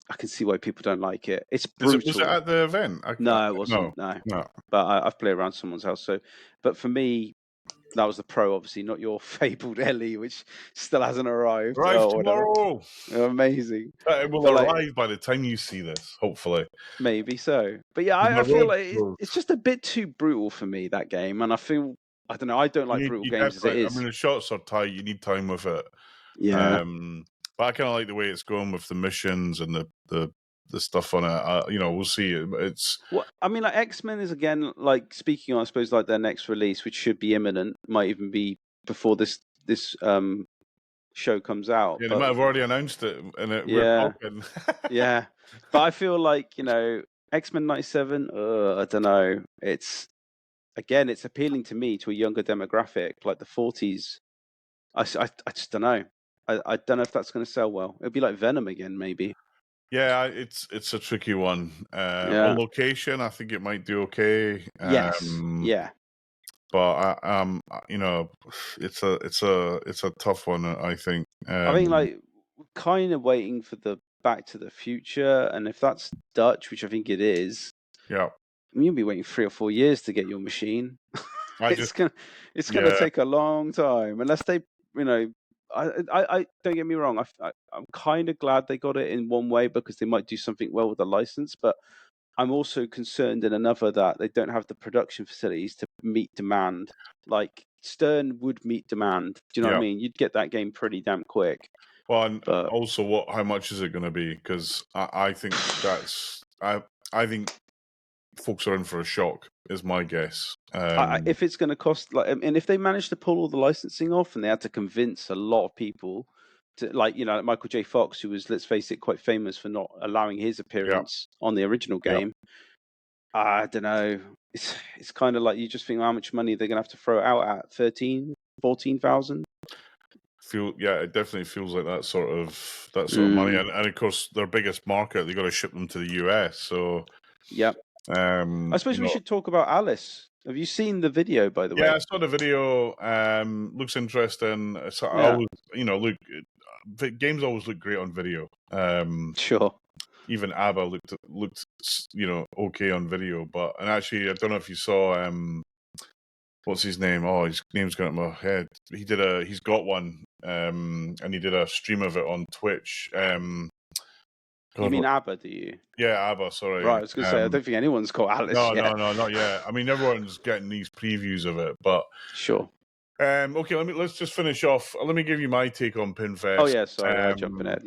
I can see why people don't like it. It's brutal. Was it at the event? No, it wasn't. No. But I've played around someone's house. So, but for me, that was the Pro, obviously, not your fabled Ellie, which still hasn't arrived. Arrives tomorrow. Amazing. It will arrive by the time you see this, hopefully. Maybe so. But yeah, I feel like it's just a bit too brutal for me, that game. And I feel, I don't know, I don't like brutal games as it is. I mean, the shots are tight. You need time with it. Yeah. But I kind of like the way it's going with the missions and the stuff on it. You know, we'll see. It's I mean, like X-Men is again, like speaking on, I suppose, like their next release, which should be imminent, might even be before this show comes out. Yeah, they might have already announced it, and we're talking. Yeah, but I feel like, you know, X-Men 97. I don't know. It's appealing to me, to a younger demographic, like the 40s. I just don't know. I don't know if that's going to sell well. It'll be like Venom again, maybe. Yeah, it's a tricky one. On location, I think it might do okay. Yes. Yeah. But you know, it's a tough one. I think. I think like we're kind of waiting for the Back to the Future, and if that's Dutch, which I think it is, I mean, you'll be waiting 3 or 4 years to get your machine. It's gonna take a long time, unless they, you know. I don't get me wrong. I'm kind of glad they got it in one way because they might do something well with the license, but I'm also concerned in another that they don't have the production facilities to meet demand. Like Stern would meet demand. Do you know what I mean? You'd get that game pretty damn quick. Well, and also, how much is it going to be? Because I think I think folks are in for a shock, is my guess. If it's going to cost, like, and if they manage to pull all the licensing off, and they had to convince a lot of people to, like, you know, like Michael J. Fox, who was, let's face it, quite famous for not allowing his appearance on the original game. I don't know. It's kind of like you just think how much money they're going to have to throw out at 13, 14,000. It definitely feels like that sort of money, and of course their biggest market, they got to ship them to the US. So I suppose we should talk about Alice. Have you seen the video, by the way? Yeah, I saw the video. Looks interesting. So I always, you know, games always look great on video. Sure. Even ABBA looked, you know, okay on video. And actually, I don't know if you saw what's his name? Oh, his name's got in my head. He's got one, and he did a stream of it on Twitch. You mean ABBA, do you? Yeah, ABBA, sorry. Right, I was going to say, I don't think anyone's called Alice yet. No, not yet. I mean, everyone's getting these previews of it, but... Sure. Okay, let's just finish off. Let me give you my take on Pinfest. Oh, yeah, sorry, I jumped in it,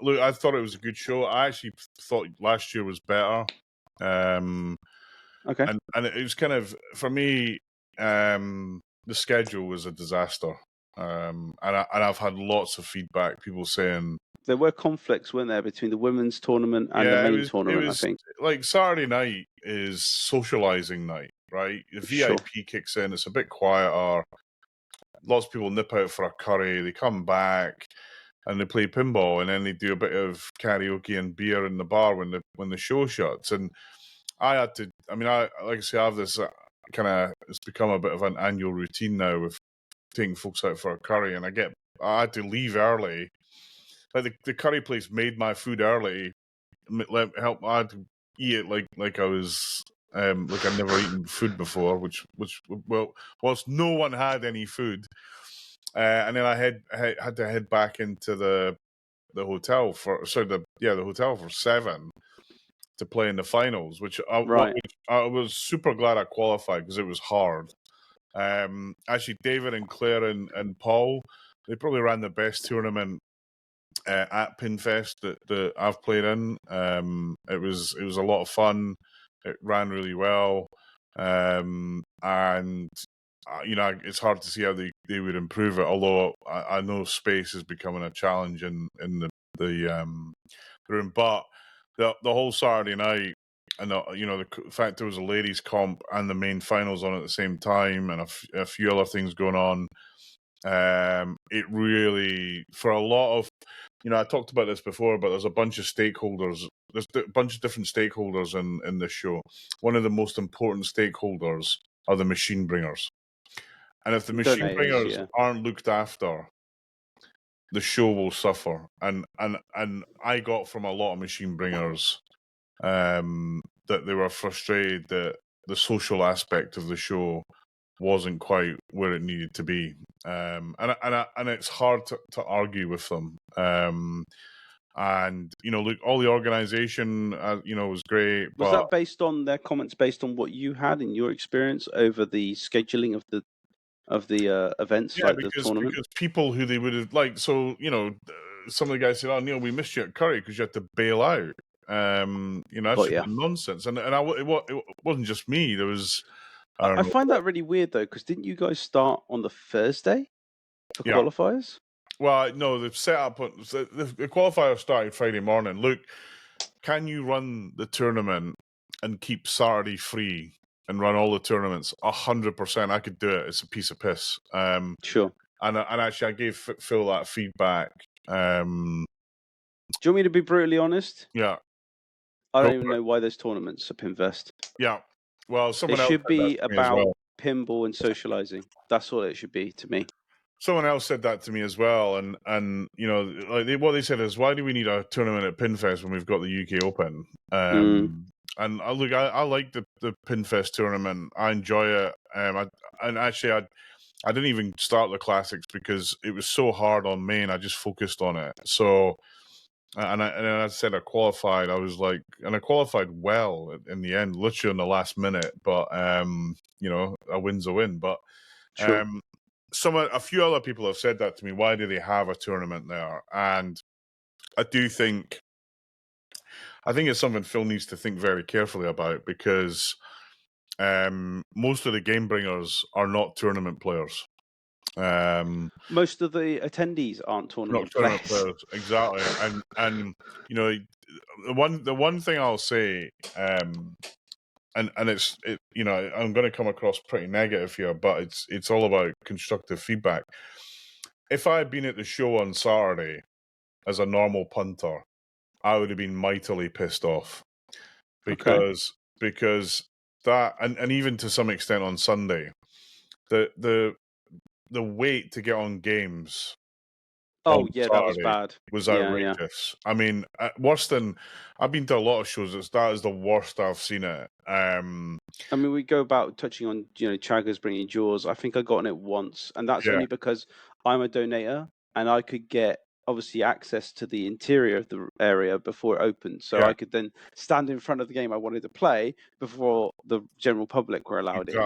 Look, I thought it was a good show. I actually thought last year was better. Okay. And it was kind of, for me, the schedule was a disaster. And I've had lots of feedback, people saying... There were conflicts, weren't there, between the women's tournament and the main tournament, I think. Like, Saturday night is socializing night, right? The VIP kicks in, it's a bit quieter. Lots of people nip out for a curry, they come back, and they play pinball, and then they do a bit of karaoke and beer in the bar when the show shuts. And I had to, I mean, I have this kind of, it's become a bit of an annual routine now with taking folks out for a curry, and I had to leave early. Like the curry place made my food early. I had to eat it like I was like I'd never eaten food before, which whilst no one had any food, and then I had to head back into the hotel the hotel for 7 to play in the finals, which I was super glad I qualified because it was hard. Actually, David and Claire and Paul, they probably ran the best tournament at Pinfest that I've played in. It was a lot of fun. It ran really well, and it's hard to see how they would improve it. Although I know space is becoming a challenge in the room, but the whole Saturday night. And the fact there was a ladies' comp and the main finals on at the same time, and a few other things going on. It really, for a lot of, I talked about this before, but there's a bunch of stakeholders. There's a bunch of different stakeholders in this show. One of the most important stakeholders are the machine bringers, and if the machine bringers aren't looked after, the show will suffer. And I got from a lot of machine bringers that they were frustrated that the social aspect of the show wasn't quite where it needed to be, and it's hard to argue with them. And look, all the organisation, was great. Was that based on their comments, based on what you had in your experience over the scheduling of the events, like the tournament? Because people who they would have liked, so some of the guys said, "Oh, Neil, we missed you at Curry because you had to bail out." That's just nonsense. And it wasn't just me. There was. I find that really weird though, because didn't you guys start on the Thursday for qualifiers? Well, no, they've set up. The qualifiers started Friday morning. Look, can you run the tournament and keep Saturday free and run all the tournaments? 100%, I could do it. It's a piece of piss. Sure. And actually, I gave Phil that feedback. Do you want me to be brutally honest? Yeah. I don't even know why there's tournaments at Pinfest. Yeah. Well, someone else. It should be about pinball and socializing. That's what it should be to me. Someone else said that to me as well, and what they said is, why do we need a tournament at Pinfest when we've got the UK Open? And I like the Pinfest tournament. I enjoy it. I didn't even start the classics because it was so hard on main. I just focused on it. So, and I said I qualified. I was like, and I qualified well in the end, literally in the last minute. But a win's a win. But sure. A few other people have said that to me. Why do they have a tournament there? And I think it's something Phil needs to think very carefully about, because most of the game bringers are not tournament players. Most of the attendees aren't tournament players. Exactly. And the one thing I'll say, and I'm going to come across pretty negative here, but it's all about constructive feedback. If I had been at the show on Saturday as a normal punter, I would have been mightily pissed off, because that, and even to some extent on Sunday, the wait to get on games. Oh yeah, that was bad. Was outrageous. Yeah. I mean, worse than, I've been to a lot of shows. That is the worst I've seen it. I mean, we go about touching on Chaggers bringing Jaws. I think I got on it once, and that's only because I'm a donator and I could get obviously access to the interior of the area before it opened, so I could then stand in front of the game I wanted to play before the general public were allowed in.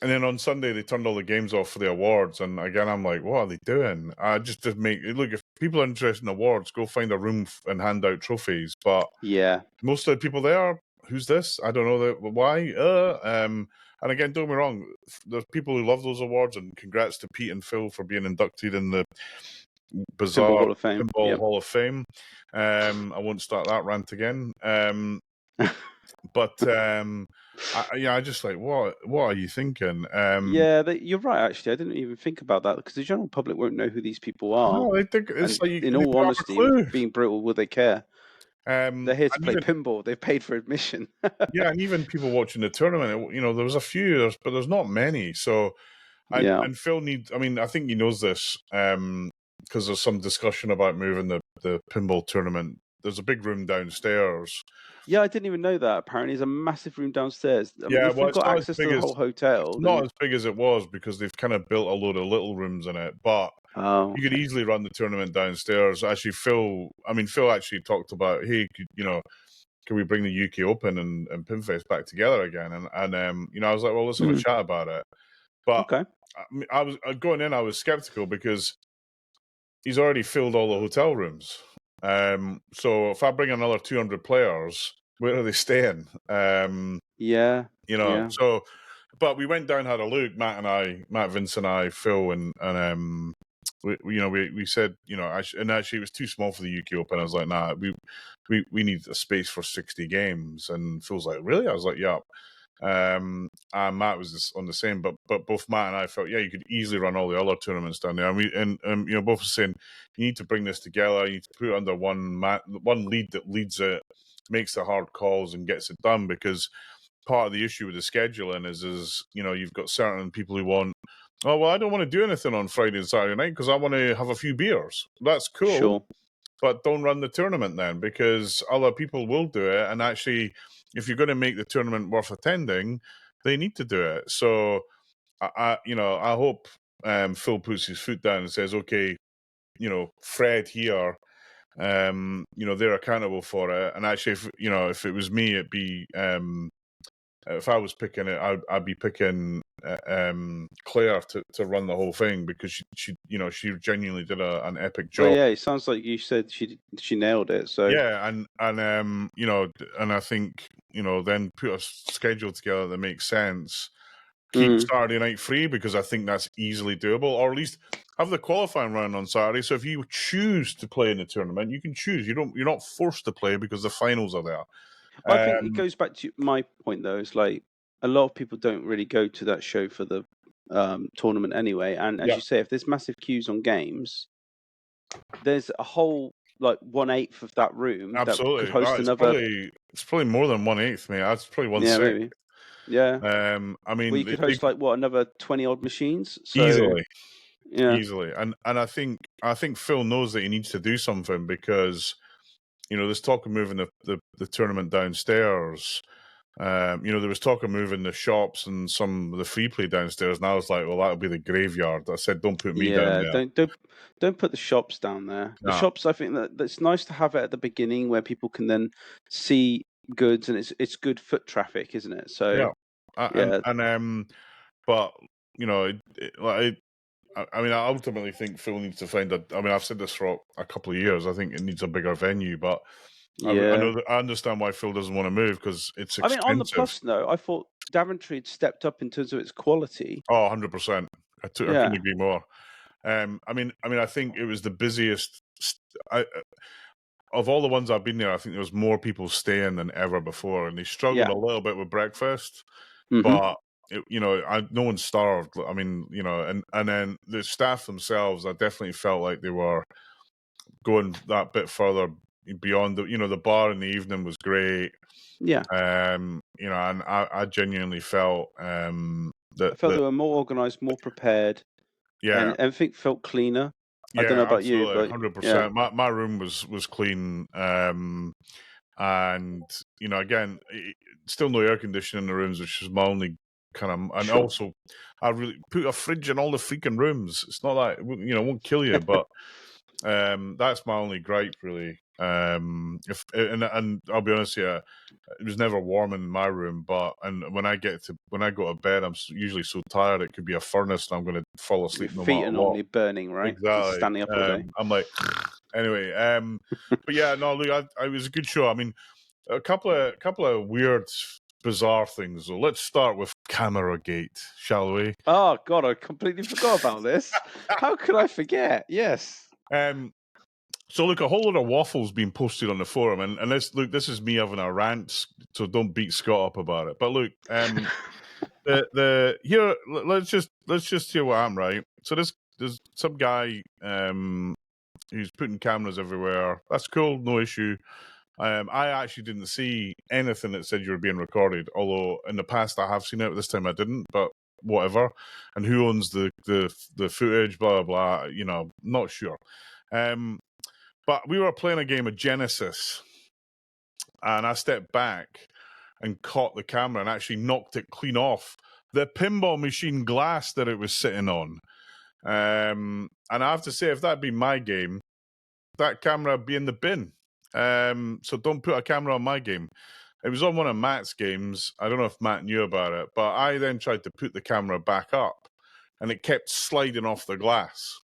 And then on Sunday, they turned all the games off for the awards. And again, I'm like, what are they doing? Just to make it look, if people are interested in awards, go find a room and hand out trophies. But most of the people there, who's this? I don't know why. And again, don't get me wrong, there's people who love those awards, and congrats to Pete and Phil for being inducted in the bizarre Pinball Hall of Fame. I won't start that rant again. But I just like, what are you thinking? You're right. Actually, I didn't even think about that, because the general public won't know who these people are. No, they think it's like, in all honesty, being brutal, will they care? They're here to play pinball. They've paid for admission. Yeah, and even people watching the tournament, there was a few, but there's not many. So, and Phil needs. I mean, I think he knows this, because there's some discussion about moving the pinball tournament. There's a big room downstairs. Yeah, I didn't even know that. Apparently, there's a massive room downstairs. I mean, we've got access to the whole hotel. It's not as big as it was, because they've kind of built a load of little rooms in it. But you could easily run the tournament downstairs. Actually, Phil actually talked about, hey, can we bring the UK Open and Pinfest back together again? And I was like, well, let's have a chat about it. But I was going in, I was skeptical, because he's already filled all the hotel rooms. So if I bring another 200 players, where are they staying? Yeah. So, but we went down, had a look, Matt, Vince and I, Phil, and we said, and actually it was too small for the UK Open. I was like, nah, we need a space for 60 games. And Phil's like, really? I was like, yeah. And Matt was on the same, but both Matt and I felt, yeah, you could easily run all the other tournaments down there. And both were saying, you need to bring this together. You need to put it under one lead that leads it, makes the hard calls and gets it done, because part of the issue with the scheduling is you've got certain people who want, oh, well, I don't want to do anything on Friday and Saturday night because I want to have a few beers. That's cool. Sure. But don't run the tournament then, because other people will do it. And actually, if you're going to make the tournament worth attending, they need to do it. So, I hope Phil puts his foot down and says, okay, Fred here, they're accountable for it. And actually, if it was me, it'd be, if I was picking it, I'd be picking Claire to run the whole thing, because she genuinely did an epic job. Well, yeah, it sounds like you said she nailed it. So yeah, and I think then put a schedule together that makes sense. Keep Saturday night free, because I think that's easily doable, or at least have the qualifying round on Saturday. So if you choose to play in the tournament, you can choose. You're not forced to play because the finals are there. I think it goes back to my point, though. It's like a lot of people don't really go to that show for the tournament anyway. And as you say, if there's massive queues on games, there's a whole 1/8 of that room Absolutely. that could host another. It's probably more than 1/8, mate. That's probably 1/6. Yeah, maybe. Yeah. I mean, you could host another 20 odd machines. So, easily. Yeah. Easily. And I think Phil knows that he needs to do something, because there's talk of moving the tournament downstairs. There was talk of moving the shops and some of the free play downstairs, and I was like, well, that'll be the graveyard. I said, don't put me down there. Don't put the shops down there. The shops, I think that's nice to have it at the beginning, where people can then see goods, and it's good foot traffic, isn't it? So yeah. But I ultimately think Phil needs to find I've said this for a couple of years. I think it needs a bigger venue, but I understand why Phil doesn't want to move, because it's expensive. on the plus note, I thought Daventry had stepped up in terms of its quality. Oh, 100%. I couldn't agree more. I think it was the busiest. Of all the ones I've been there, I think there was more people staying than ever before, and they struggled a little bit with breakfast, but no one starved. And then the staff themselves, I definitely felt like they were going that bit further beyond the bar in the evening was great. Yeah. And I genuinely felt that they were more organised, more prepared. Yeah. And everything felt cleaner. I don't know about you, but 100%. My room was clean. And again, still no air conditioning in the rooms, which is my only kind of. And also, I really put a fridge in all the freaking rooms. It's not that it won't kill you, but that's my only gripe, really. And I'll be honest here, it was never warm in my room, and when I go to bed, I'm usually so tired it could be a furnace, and I'm going to fall asleep. Your feet are normally burning, right? Exactly. Standing up all day. I'm like, anyway. But yeah, no, look, it was a good show. I mean, a couple of weird, bizarre things. So let's start with Cameragate, shall we? Oh God, I completely forgot about this. How could I forget? Yes. So look, a whole lot of waffles being posted on the forum, and this is me having a rant, so don't beat Scott up about it. But look, here let's just hear what I'm right. So there's some guy who's putting cameras everywhere. That's cool, no issue. I actually didn't see anything that said you were being recorded, although in the past I have seen it. This time I didn't, but whatever. And who owns the footage? Blah blah blah. Not sure. But we were playing a game of Genesis, and I stepped back and caught the camera and actually knocked it clean off the pinball machine glass that it was sitting on. And I have to say, if that'd been my game, that camera would be in the bin. So don't put a camera on my game. It was on one of Matt's games. I don't know if Matt knew about it, but I then tried to put the camera back up, and it kept sliding off the glass.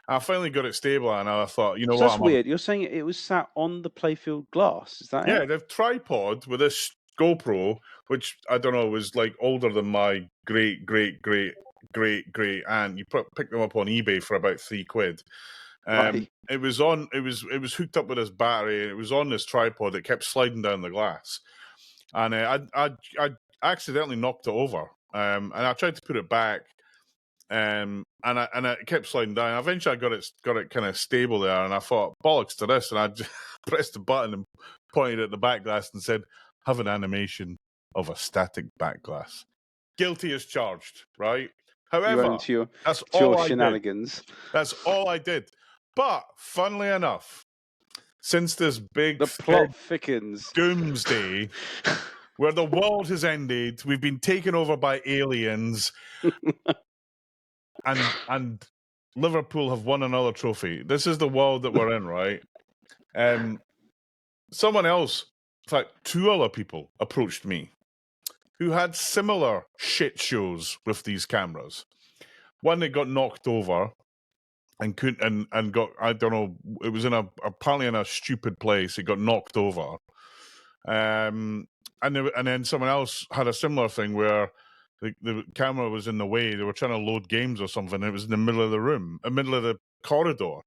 I finally got it stable, and I thought, you know So what? that's weird. You're saying it was sat on the playfield glass. Is that Yeah, it? the tripod with this GoPro, which I don't know was like older than my great aunt. You pick them up on eBay for about £3. Right. It was on. It was hooked up with this battery, and it was on this tripod that kept sliding down the glass, and I accidentally knocked it over, and I tried to put it back, and it kept sliding down. Eventually, I got it kind of stable there, and I thought bollocks to this, and I just pressed the button and pointed at the back glass and said, "Have an animation of a static back glass." Guilty as charged, right? You went However, into your, that's to your all I did. shenanigans. That's all I did. But funnily enough, since this big The plot thickens. doomsday, where the world has ended, we've been taken over by aliens, and Liverpool have won another trophy. This is the world that we're in, right? Someone else, in fact, 2 other people approached me who had similar shit shows with these cameras. One that got knocked over and couldn't and got, I don't know, it was apparently in a stupid place. It got knocked over. And then someone else had a similar thing where the camera was in the way. They were trying to load games or something. It was in the middle of the room, the middle of the corridor.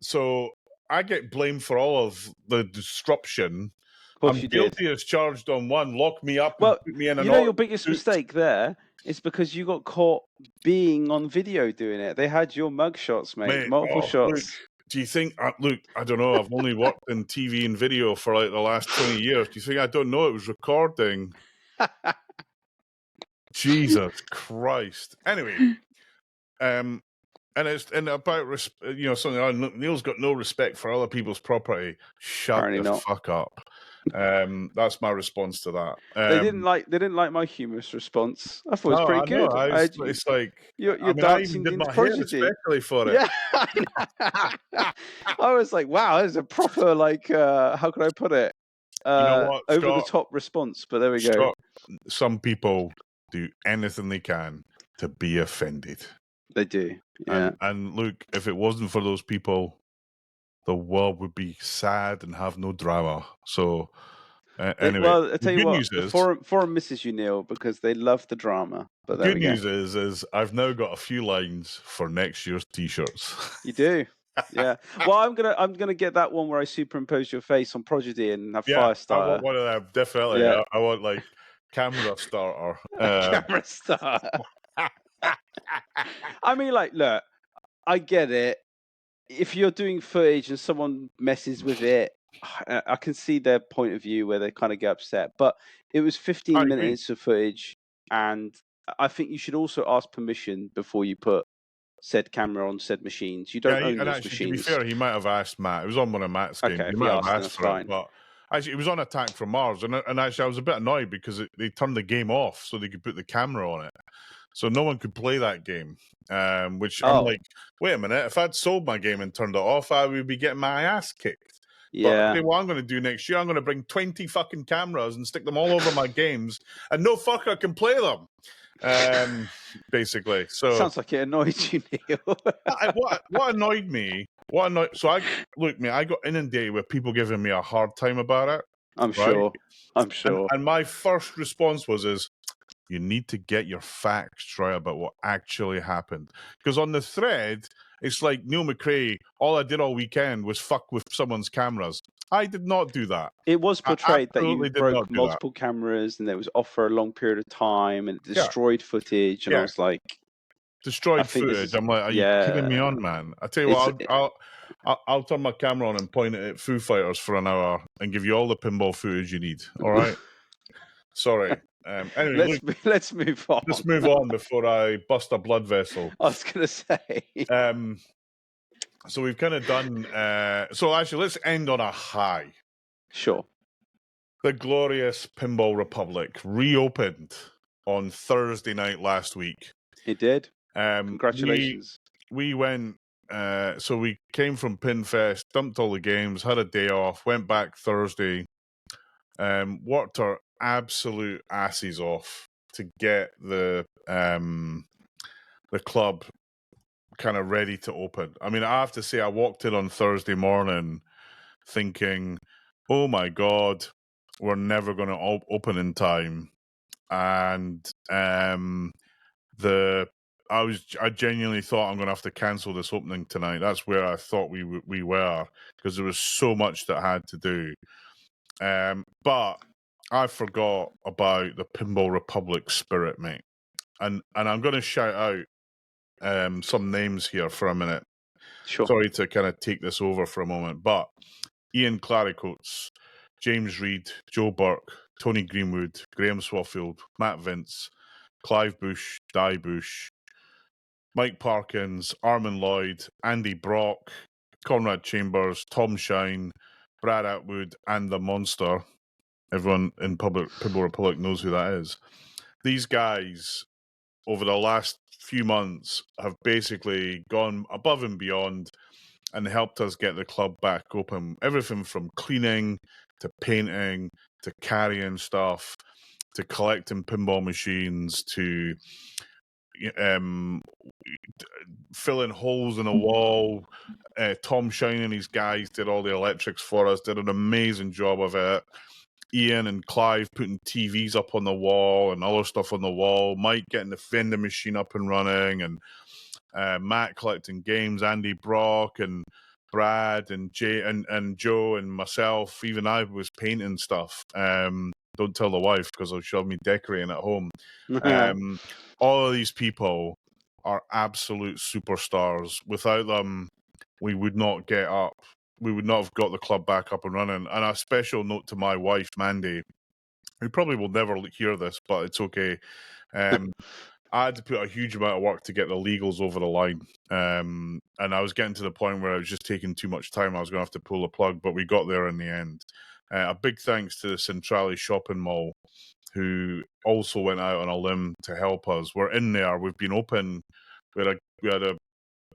So I get blamed for all of the disruption. Of course I'm you guilty did. as charged on one. Lock me up Well, and put me in an you know your order biggest suit. mistake there is because you got caught being on video doing it. They had your mug shots, mate. Multiple Luke, shots. do you think, look, I don't know, I've only worked in TV and video for like the last 20 years. Do you think I don't know it was recording? Jesus Christ. Anyway, and about something. Neil's got no respect for other people's property. Shut Apparently the not. fuck up. That's my response to that. They didn't like my humorous response. I thought it was No, pretty I know. good. It's like You're I even dancing did into my hair Prodigy. especially for it. Yeah. I was like, wow, there's a proper how can I put it? You know what, over Scott? the top response, but there we go. Scott, some people do anything they can to be offended. They do. Yeah. And look, if it wasn't for those people, the world would be sad and have no drama. So anyway, Well, I tell you what, the is, forum misses you, Neil, because they love the drama. But there good we go. news is I've now got a few lines for next year's t-shirts. You do. Yeah. Well, I'm gonna get that one where I superimpose your face on Prodigy and have fire I starter. want one of them, definitely. Yeah. I want like camera starter. Camera starter. I mean, like, look, I get it. If you're doing footage and someone messes with it, I can see their point of view where they kind of get upset. But it was 15 minutes of footage, and I think you should also ask permission before you put said camera on said machines. You don't own those actually, machines. to be fair, he might have asked Matt. It was on one of Matt's games. Okay, He if might he have asked, asked for fine. it, but actually, it was on Attack from Mars, and actually, I was a bit annoyed because they turned the game off so they could put the camera on it, so no one could play that game. Which I'm like, wait a minute, if I'd sold my game and turned it off, I would be getting my ass kicked. Yeah. But what I'm going to do next year, I'm going to bring 20 fucking cameras and stick them all over my games, and no fucker can play them. Basically, so sounds like it annoyed you, Neil. what annoyed me? So I got inundated with people giving me a hard time about it. I'm sure. And my first response was, you need to get your facts right about what actually happened. Because on the thread, it's like Neil McRae, all I did all weekend was fuck with someone's cameras. I did not do that. It was portrayed that you broke that. multiple cameras and it was off for a long period of time and it destroyed footage. And I was like, destroyed footage. I'm like, are you kidding me on, man? I tell you what, I'll turn my camera on and point it at Foo Fighters for an hour and give you all the pinball footage you need. All right? Sorry. Anyway, let's move on. Let's move on before I bust a blood vessel. I was going to say. So we've kind of done. So actually, let's end on a high. Sure. The glorious Pinball Republic reopened on Thursday night last week. It did. Congratulations. We went. So we came from Pinfest, dumped all the games, had a day off, went back Thursday, worked our absolute asses off to get the club kind of ready to open. I mean, I have to say, I walked in on Thursday morning thinking, oh my God, we're never going to open in time. And I genuinely thought I'm going to have to cancel this opening tonight. That's where I thought we were, because there was so much that I had to do. But I forgot about the Pinball Republic spirit, mate. And I'm going to shout out some names here for a minute. Sure. Sorry to kind of take this over for a moment, but Ian Claricoats, James Reed, Joe Burke, Tony Greenwood, Graham Swaffield, Matt Vince, Clive Bush, Di Bush, Mike Parkins, Armin Lloyd, Andy Brock, Conrad Chambers, Tom Shine, Brad Atwood, and the Monster. Everyone in Pinball Republic knows who that is. These guys, over the last few months, have basically gone above and beyond and helped us get the club back open. Everything from cleaning to painting to carrying stuff to collecting pinball machines to filling holes in a wall. Tom Shine and his guys did all the electrics for us, did an amazing job of it. Ian and Clive putting TVs up on the wall and other stuff on the wall. Mike getting the vending machine up and running, and Matt collecting games. Andy Brock and Brad and Jay and Joe and myself. Even I was painting stuff. Don't tell the wife, because she'll have me decorating at home. All of these people are absolute superstars. Without them, we would not get up. We would not have got the club back up and running. And a special note to my wife, Mandy, who probably will never hear this, but it's okay. I had to put a huge amount of work to get the legals over the line. And I was getting to the point where I was just taking too much time. I was going to have to pull the plug, but we got there in the end. A big thanks to the Centrale Shopping Mall, who also went out on a limb to help us. We're in there. We've been open. We had a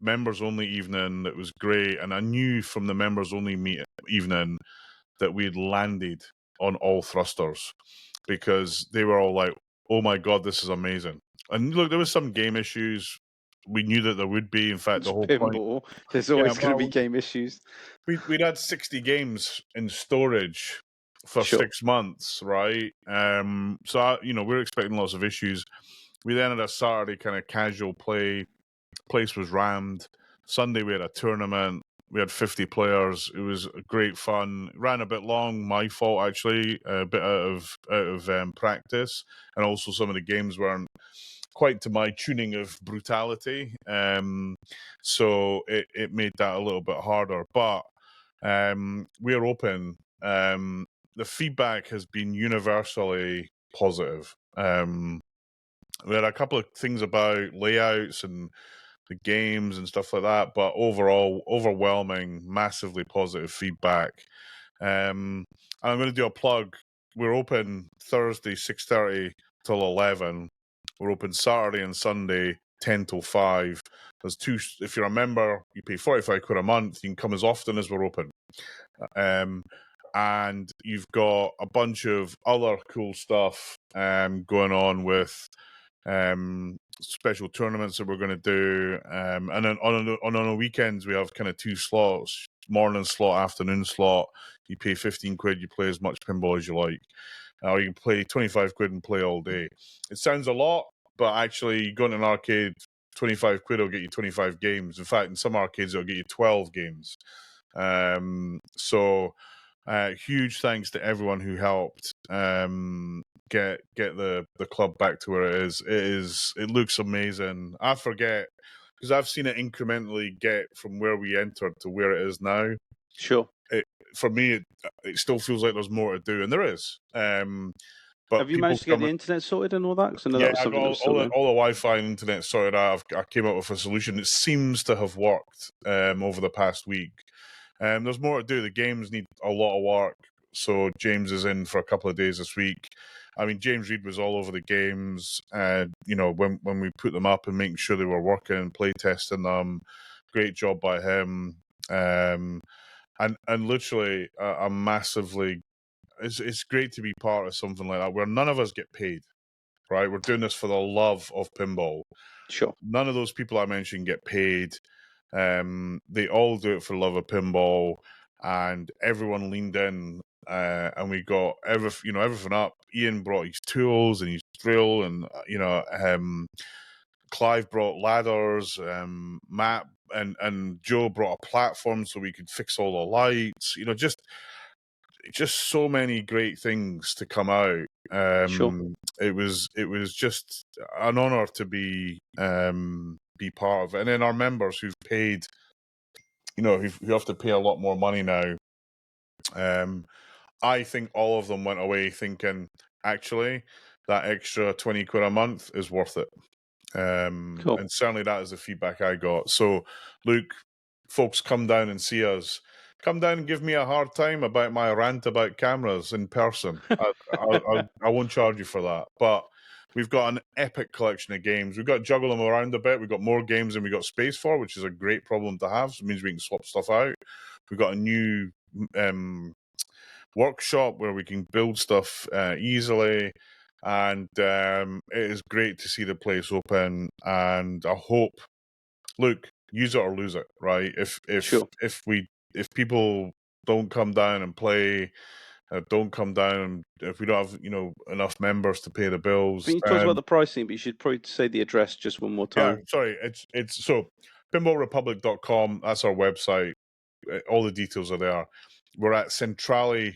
members-only evening that was great, and I knew from the members-only evening that we'd landed on all thrusters, because they were all like, oh my God, this is amazing. And look, there was some game issues. We knew that there would be. In fact, the whole pinball. point, There's always going to be game issues. We'd had 60 games in storage for 6 months, right? So we're expecting lots of issues. We then had a Saturday kind of casual play. Place was rammed. Sunday we had a tournament. We had 50 players. It was great fun. Ran a bit long. My fault, actually. A bit out of practice, and also some of the games weren't quite to my tuning of brutality. So it made that a little bit harder. But we're open. The feedback has been universally positive. We had a couple of things about layouts and the games and stuff like that, but overall, overwhelming, massively positive feedback. And I'm going to do a plug. We're open Thursday 6:30 till 11. We're open Saturday and Sunday 10 till 5. There's two. If you're a member, you pay 45 quid a month. You can come as often as we're open. And you've got a bunch of other cool stuff going on with special tournaments that we're going to do, and then on the weekends we have kind of 2 slots: morning slot, afternoon slot. You pay 15 quid, you play as much pinball as you like, or you can play 25 quid and play all day. It sounds a lot, but actually going to an arcade, 25 quid will get you 25 games. In fact, in some arcades it'll get you 12 games. So huge thanks to everyone who helped get the club back to where it is. It looks amazing. I forget, because I've seen it incrementally get from where we entered to where it is now. Sure. For me, it still feels like there's more to do, and there is. But have you managed to get the internet sorted and all that? Because I know that was something I got all the Wi-Fi and internet sorted out. I came up with a solution. It seems to have worked over the past week. There's more to do. The games need a lot of work. So James is in for a couple of days this week. I mean, James Reed was all over the games. When we put them up and making sure they were working, play testing them. Great job by him. And literally a massively. It's great to be part of something like that where none of us get paid. right? We're doing this for the love of pinball. Sure. None of those people I mentioned get paid. They all do it for love of pinball, and everyone leaned in, and we got everything up. Ian brought his tools and his drill, and Clive brought ladders. Matt and Joe brought a platform so we could fix all the lights. Just so many great things to come out. Sure. It was just an honor to be part of it. And then our members who've paid, who have to pay a lot more money now. I think all of them went away thinking, actually, that extra 20 quid a month is worth it. Cool. And certainly that is the feedback I got. So, Luke, folks, come down and see us. Come down and give me a hard time about my rant about cameras in person. I won't charge you for that. But we've got an epic collection of games. We've got to juggle them around a bit. We've got more games than we've got space for, which is a great problem to have. So it means we can swap stuff out. We've got a new workshop where we can build stuff easily. And it is great to see the place open. And I hope, look, use it or lose it, right? If people don't come down and play, don't come down, if we don't have enough members to pay the bills. I think you talked about the pricing, but you should probably say the address just one more time. Yeah, sorry, it's so pinballrepublic.com. That's our website. All the details are there. We're at Centrale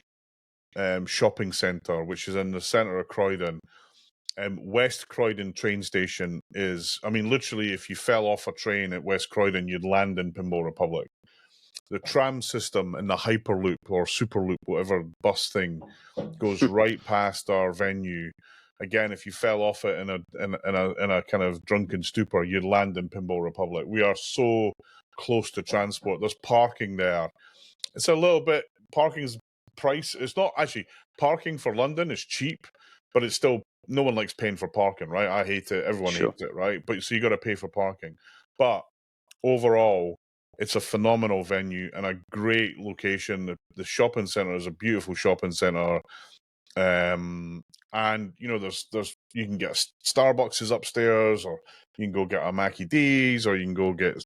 shopping centre, which is in the centre of Croydon. West Croydon train station is, literally, if you fell off a train at West Croydon, you'd land in Pinball Republic. The tram system and the Hyperloop or Superloop, whatever bus thing, goes right past our venue. Again, if you fell off it in a kind of drunken stupor, you'd land in Pinball Republic. We are so close to transport. There's parking there. It's a little bit, parking's price. It's not actually, parking for London is cheap, but it's still, no one likes paying for parking, right? I hate it. Everyone hates it, right? But so you got to pay for parking. But overall, it's a phenomenal venue and a great location. The shopping centre is a beautiful shopping centre. And there's you can get Starbucks is upstairs, or you can go get a Mackie D's, or you can go get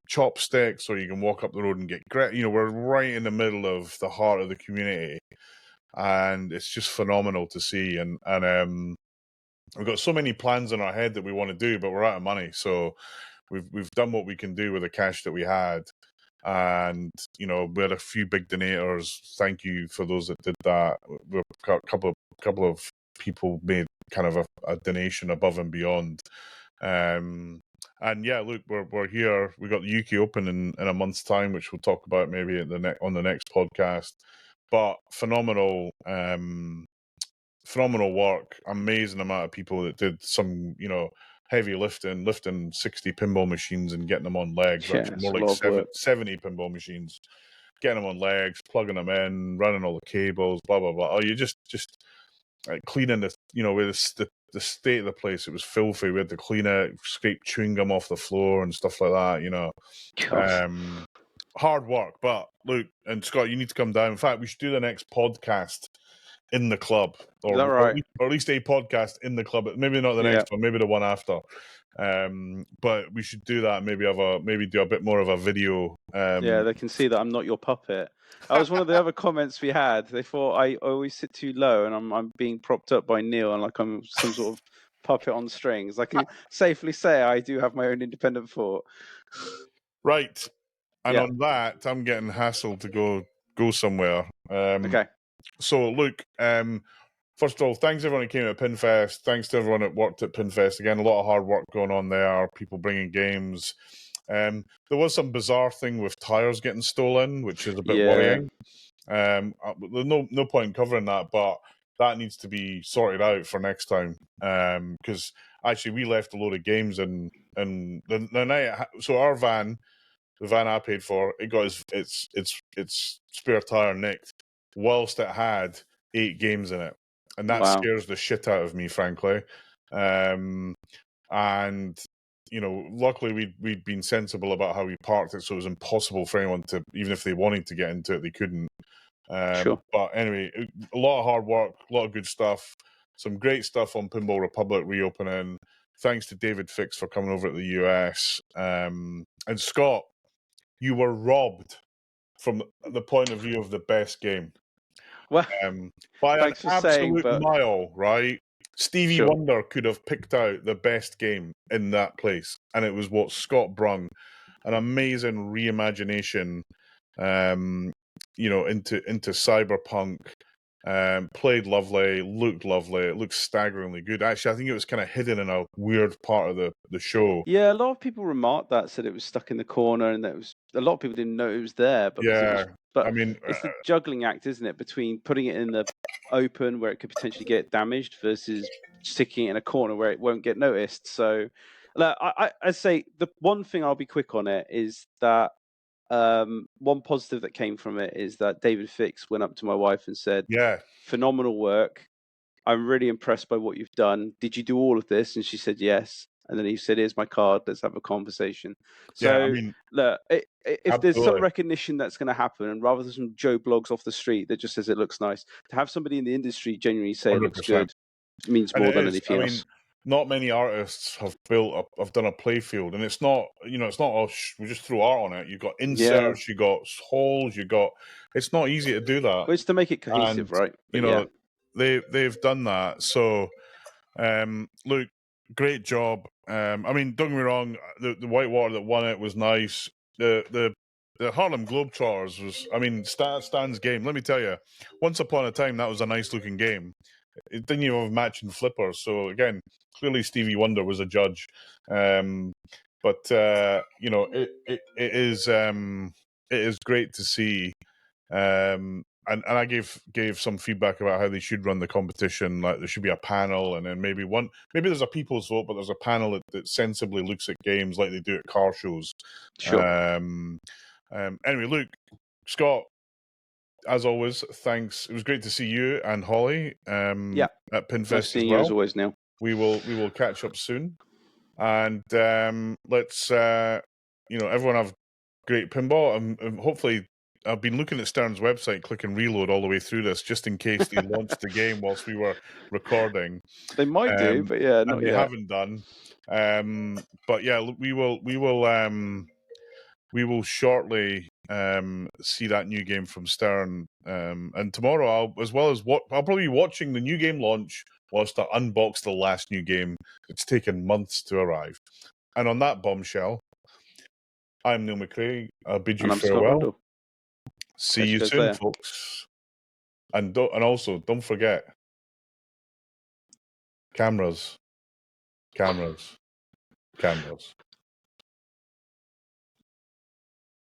chopsticks, or you can walk up the road and get we're right in the middle of the heart of the community, and it's just phenomenal to see. And we've got so many plans in our head that we want to do, but we're out of money, so we've done what we can do with the cash that we had. And we had a few big donators. Thank you for those that did that. We've got a couple of people made kind of a donation above and beyond. And yeah, look, we're here. We got the UK Open in a month's time, which we'll talk about maybe on the next podcast. But phenomenal work. Amazing amount of people that did some heavy lifting 60 pinball machines and getting them on legs. Yeah, actually, more like 70 pinball machines, getting them on legs, plugging them in, running all the cables, blah blah blah. Oh, you just cleaning with the state of the place. It was filthy. We had to clean it, scrape chewing gum off the floor and stuff like that. Hard work. But look, and Scott, you need to come down. In fact, we should do the next podcast in the club, Is that right? or at least a podcast in the club. Maybe not the next one, maybe the one after. But we should do that. Maybe do a bit more of a video. Yeah, they can see that I'm not your puppet. That was one of the other comments we had. They thought I always sit too low, and I'm being propped up by Neil, and like I'm some sort of puppet on strings. I can safely say I do have my own independent thought. Right. And on that, I'm getting hassled to go somewhere. Okay. So, look, first of all, thanks everyone who came to Pinfest. Thanks to everyone that worked at Pinfest. Again, a lot of hard work going on there. People bringing games. There was some bizarre thing with tires getting stolen, which is a bit worrying. There's no point in covering that, but that needs to be sorted out for next time. Because actually, we left a load of games and the night. So our van. The van I paid for, it got its spare tire nicked, whilst it had 8 games in it, and that scares the shit out of me, frankly. And luckily we'd been sensible about how we parked it, so it was impossible for anyone to, even if they wanted to get into it, they couldn't. But anyway, a lot of hard work, a lot of good stuff. some great stuff on Pinball Republic reopening. Thanks to David Fix for coming over to the US. And Scott, you were robbed from the point of view of the best game. Well, By an thanks for saying, absolute but mile, right? Stevie Sure. Wonder could have picked out the best game in that place, and it was what Scott brung, an amazing reimagination, into cyberpunk. Played lovely, looked lovely. It looks staggeringly good. Actually, I think it was kind of hidden in a weird part of the show. yeah, a lot of people remarked that, said it was stuck in the corner, and that was a lot of people didn't know it was there because it was. Yeah, But I mean, it's the juggling act, isn't it, between putting it in the open where it could potentially get damaged versus sticking it in a corner where it won't get noticed. So, like, I say the one thing I'll be quick on it is that one positive that came from it is that David Fix went up to my wife and said, yeah, phenomenal work. I'm really impressed by what you've done. Did you do all of this? And she said yes. And then he said, here's my card. Let's have a conversation. yeah. I So mean, look, if there's some absolutely. recognition that's going to happen, and rather than some Joe blogs off the street that just says it looks nice, to have somebody in the industry genuinely say it looks 100%. good means And more it than is. anything I else. mean, not many artists have done a playfield, and it's not, it's not all we just throw art on it. You've got inserts, you got holes, it's not easy to do that. Well, it's to make it cohesive, And right? But they've done that. So, look, great job. I mean, don't get me wrong, the Whitewater that won it was nice. The Harlem Globetrotters was, I mean, Stan's game. Let me tell you, once upon a time that was a nice looking game. It didn't even have matching flippers. So again, clearly Stevie Wonder was a judge. But it is great to see. And I gave some feedback about how they should run the competition. Like there should be a panel, and then maybe there's a people's vote, but there's a panel that sensibly looks at games like they do at car shows. sure. Anyway, Luke, Scott, as always, thanks. It was great to see you and Holly at Pinfest Nice seeing as well. you as always, Neil. We will catch up soon, and let's everyone have great pinball, and hopefully I've been looking at Stern's website, clicking reload all the way through this, just in case they launched the game whilst we were recording. They might do, but yeah, not and they yet. haven't done. But yeah, we will shortly see that new game from Stern. And tomorrow, I'll probably be watching the new game launch whilst I unbox the last new game. It's taken months to arrive. And on that bombshell, I'm Neil McRae. I'll bid you And I'm Scott farewell. Rundle. See Catch you you guys soon, later. folks. And also, don't forget, cameras.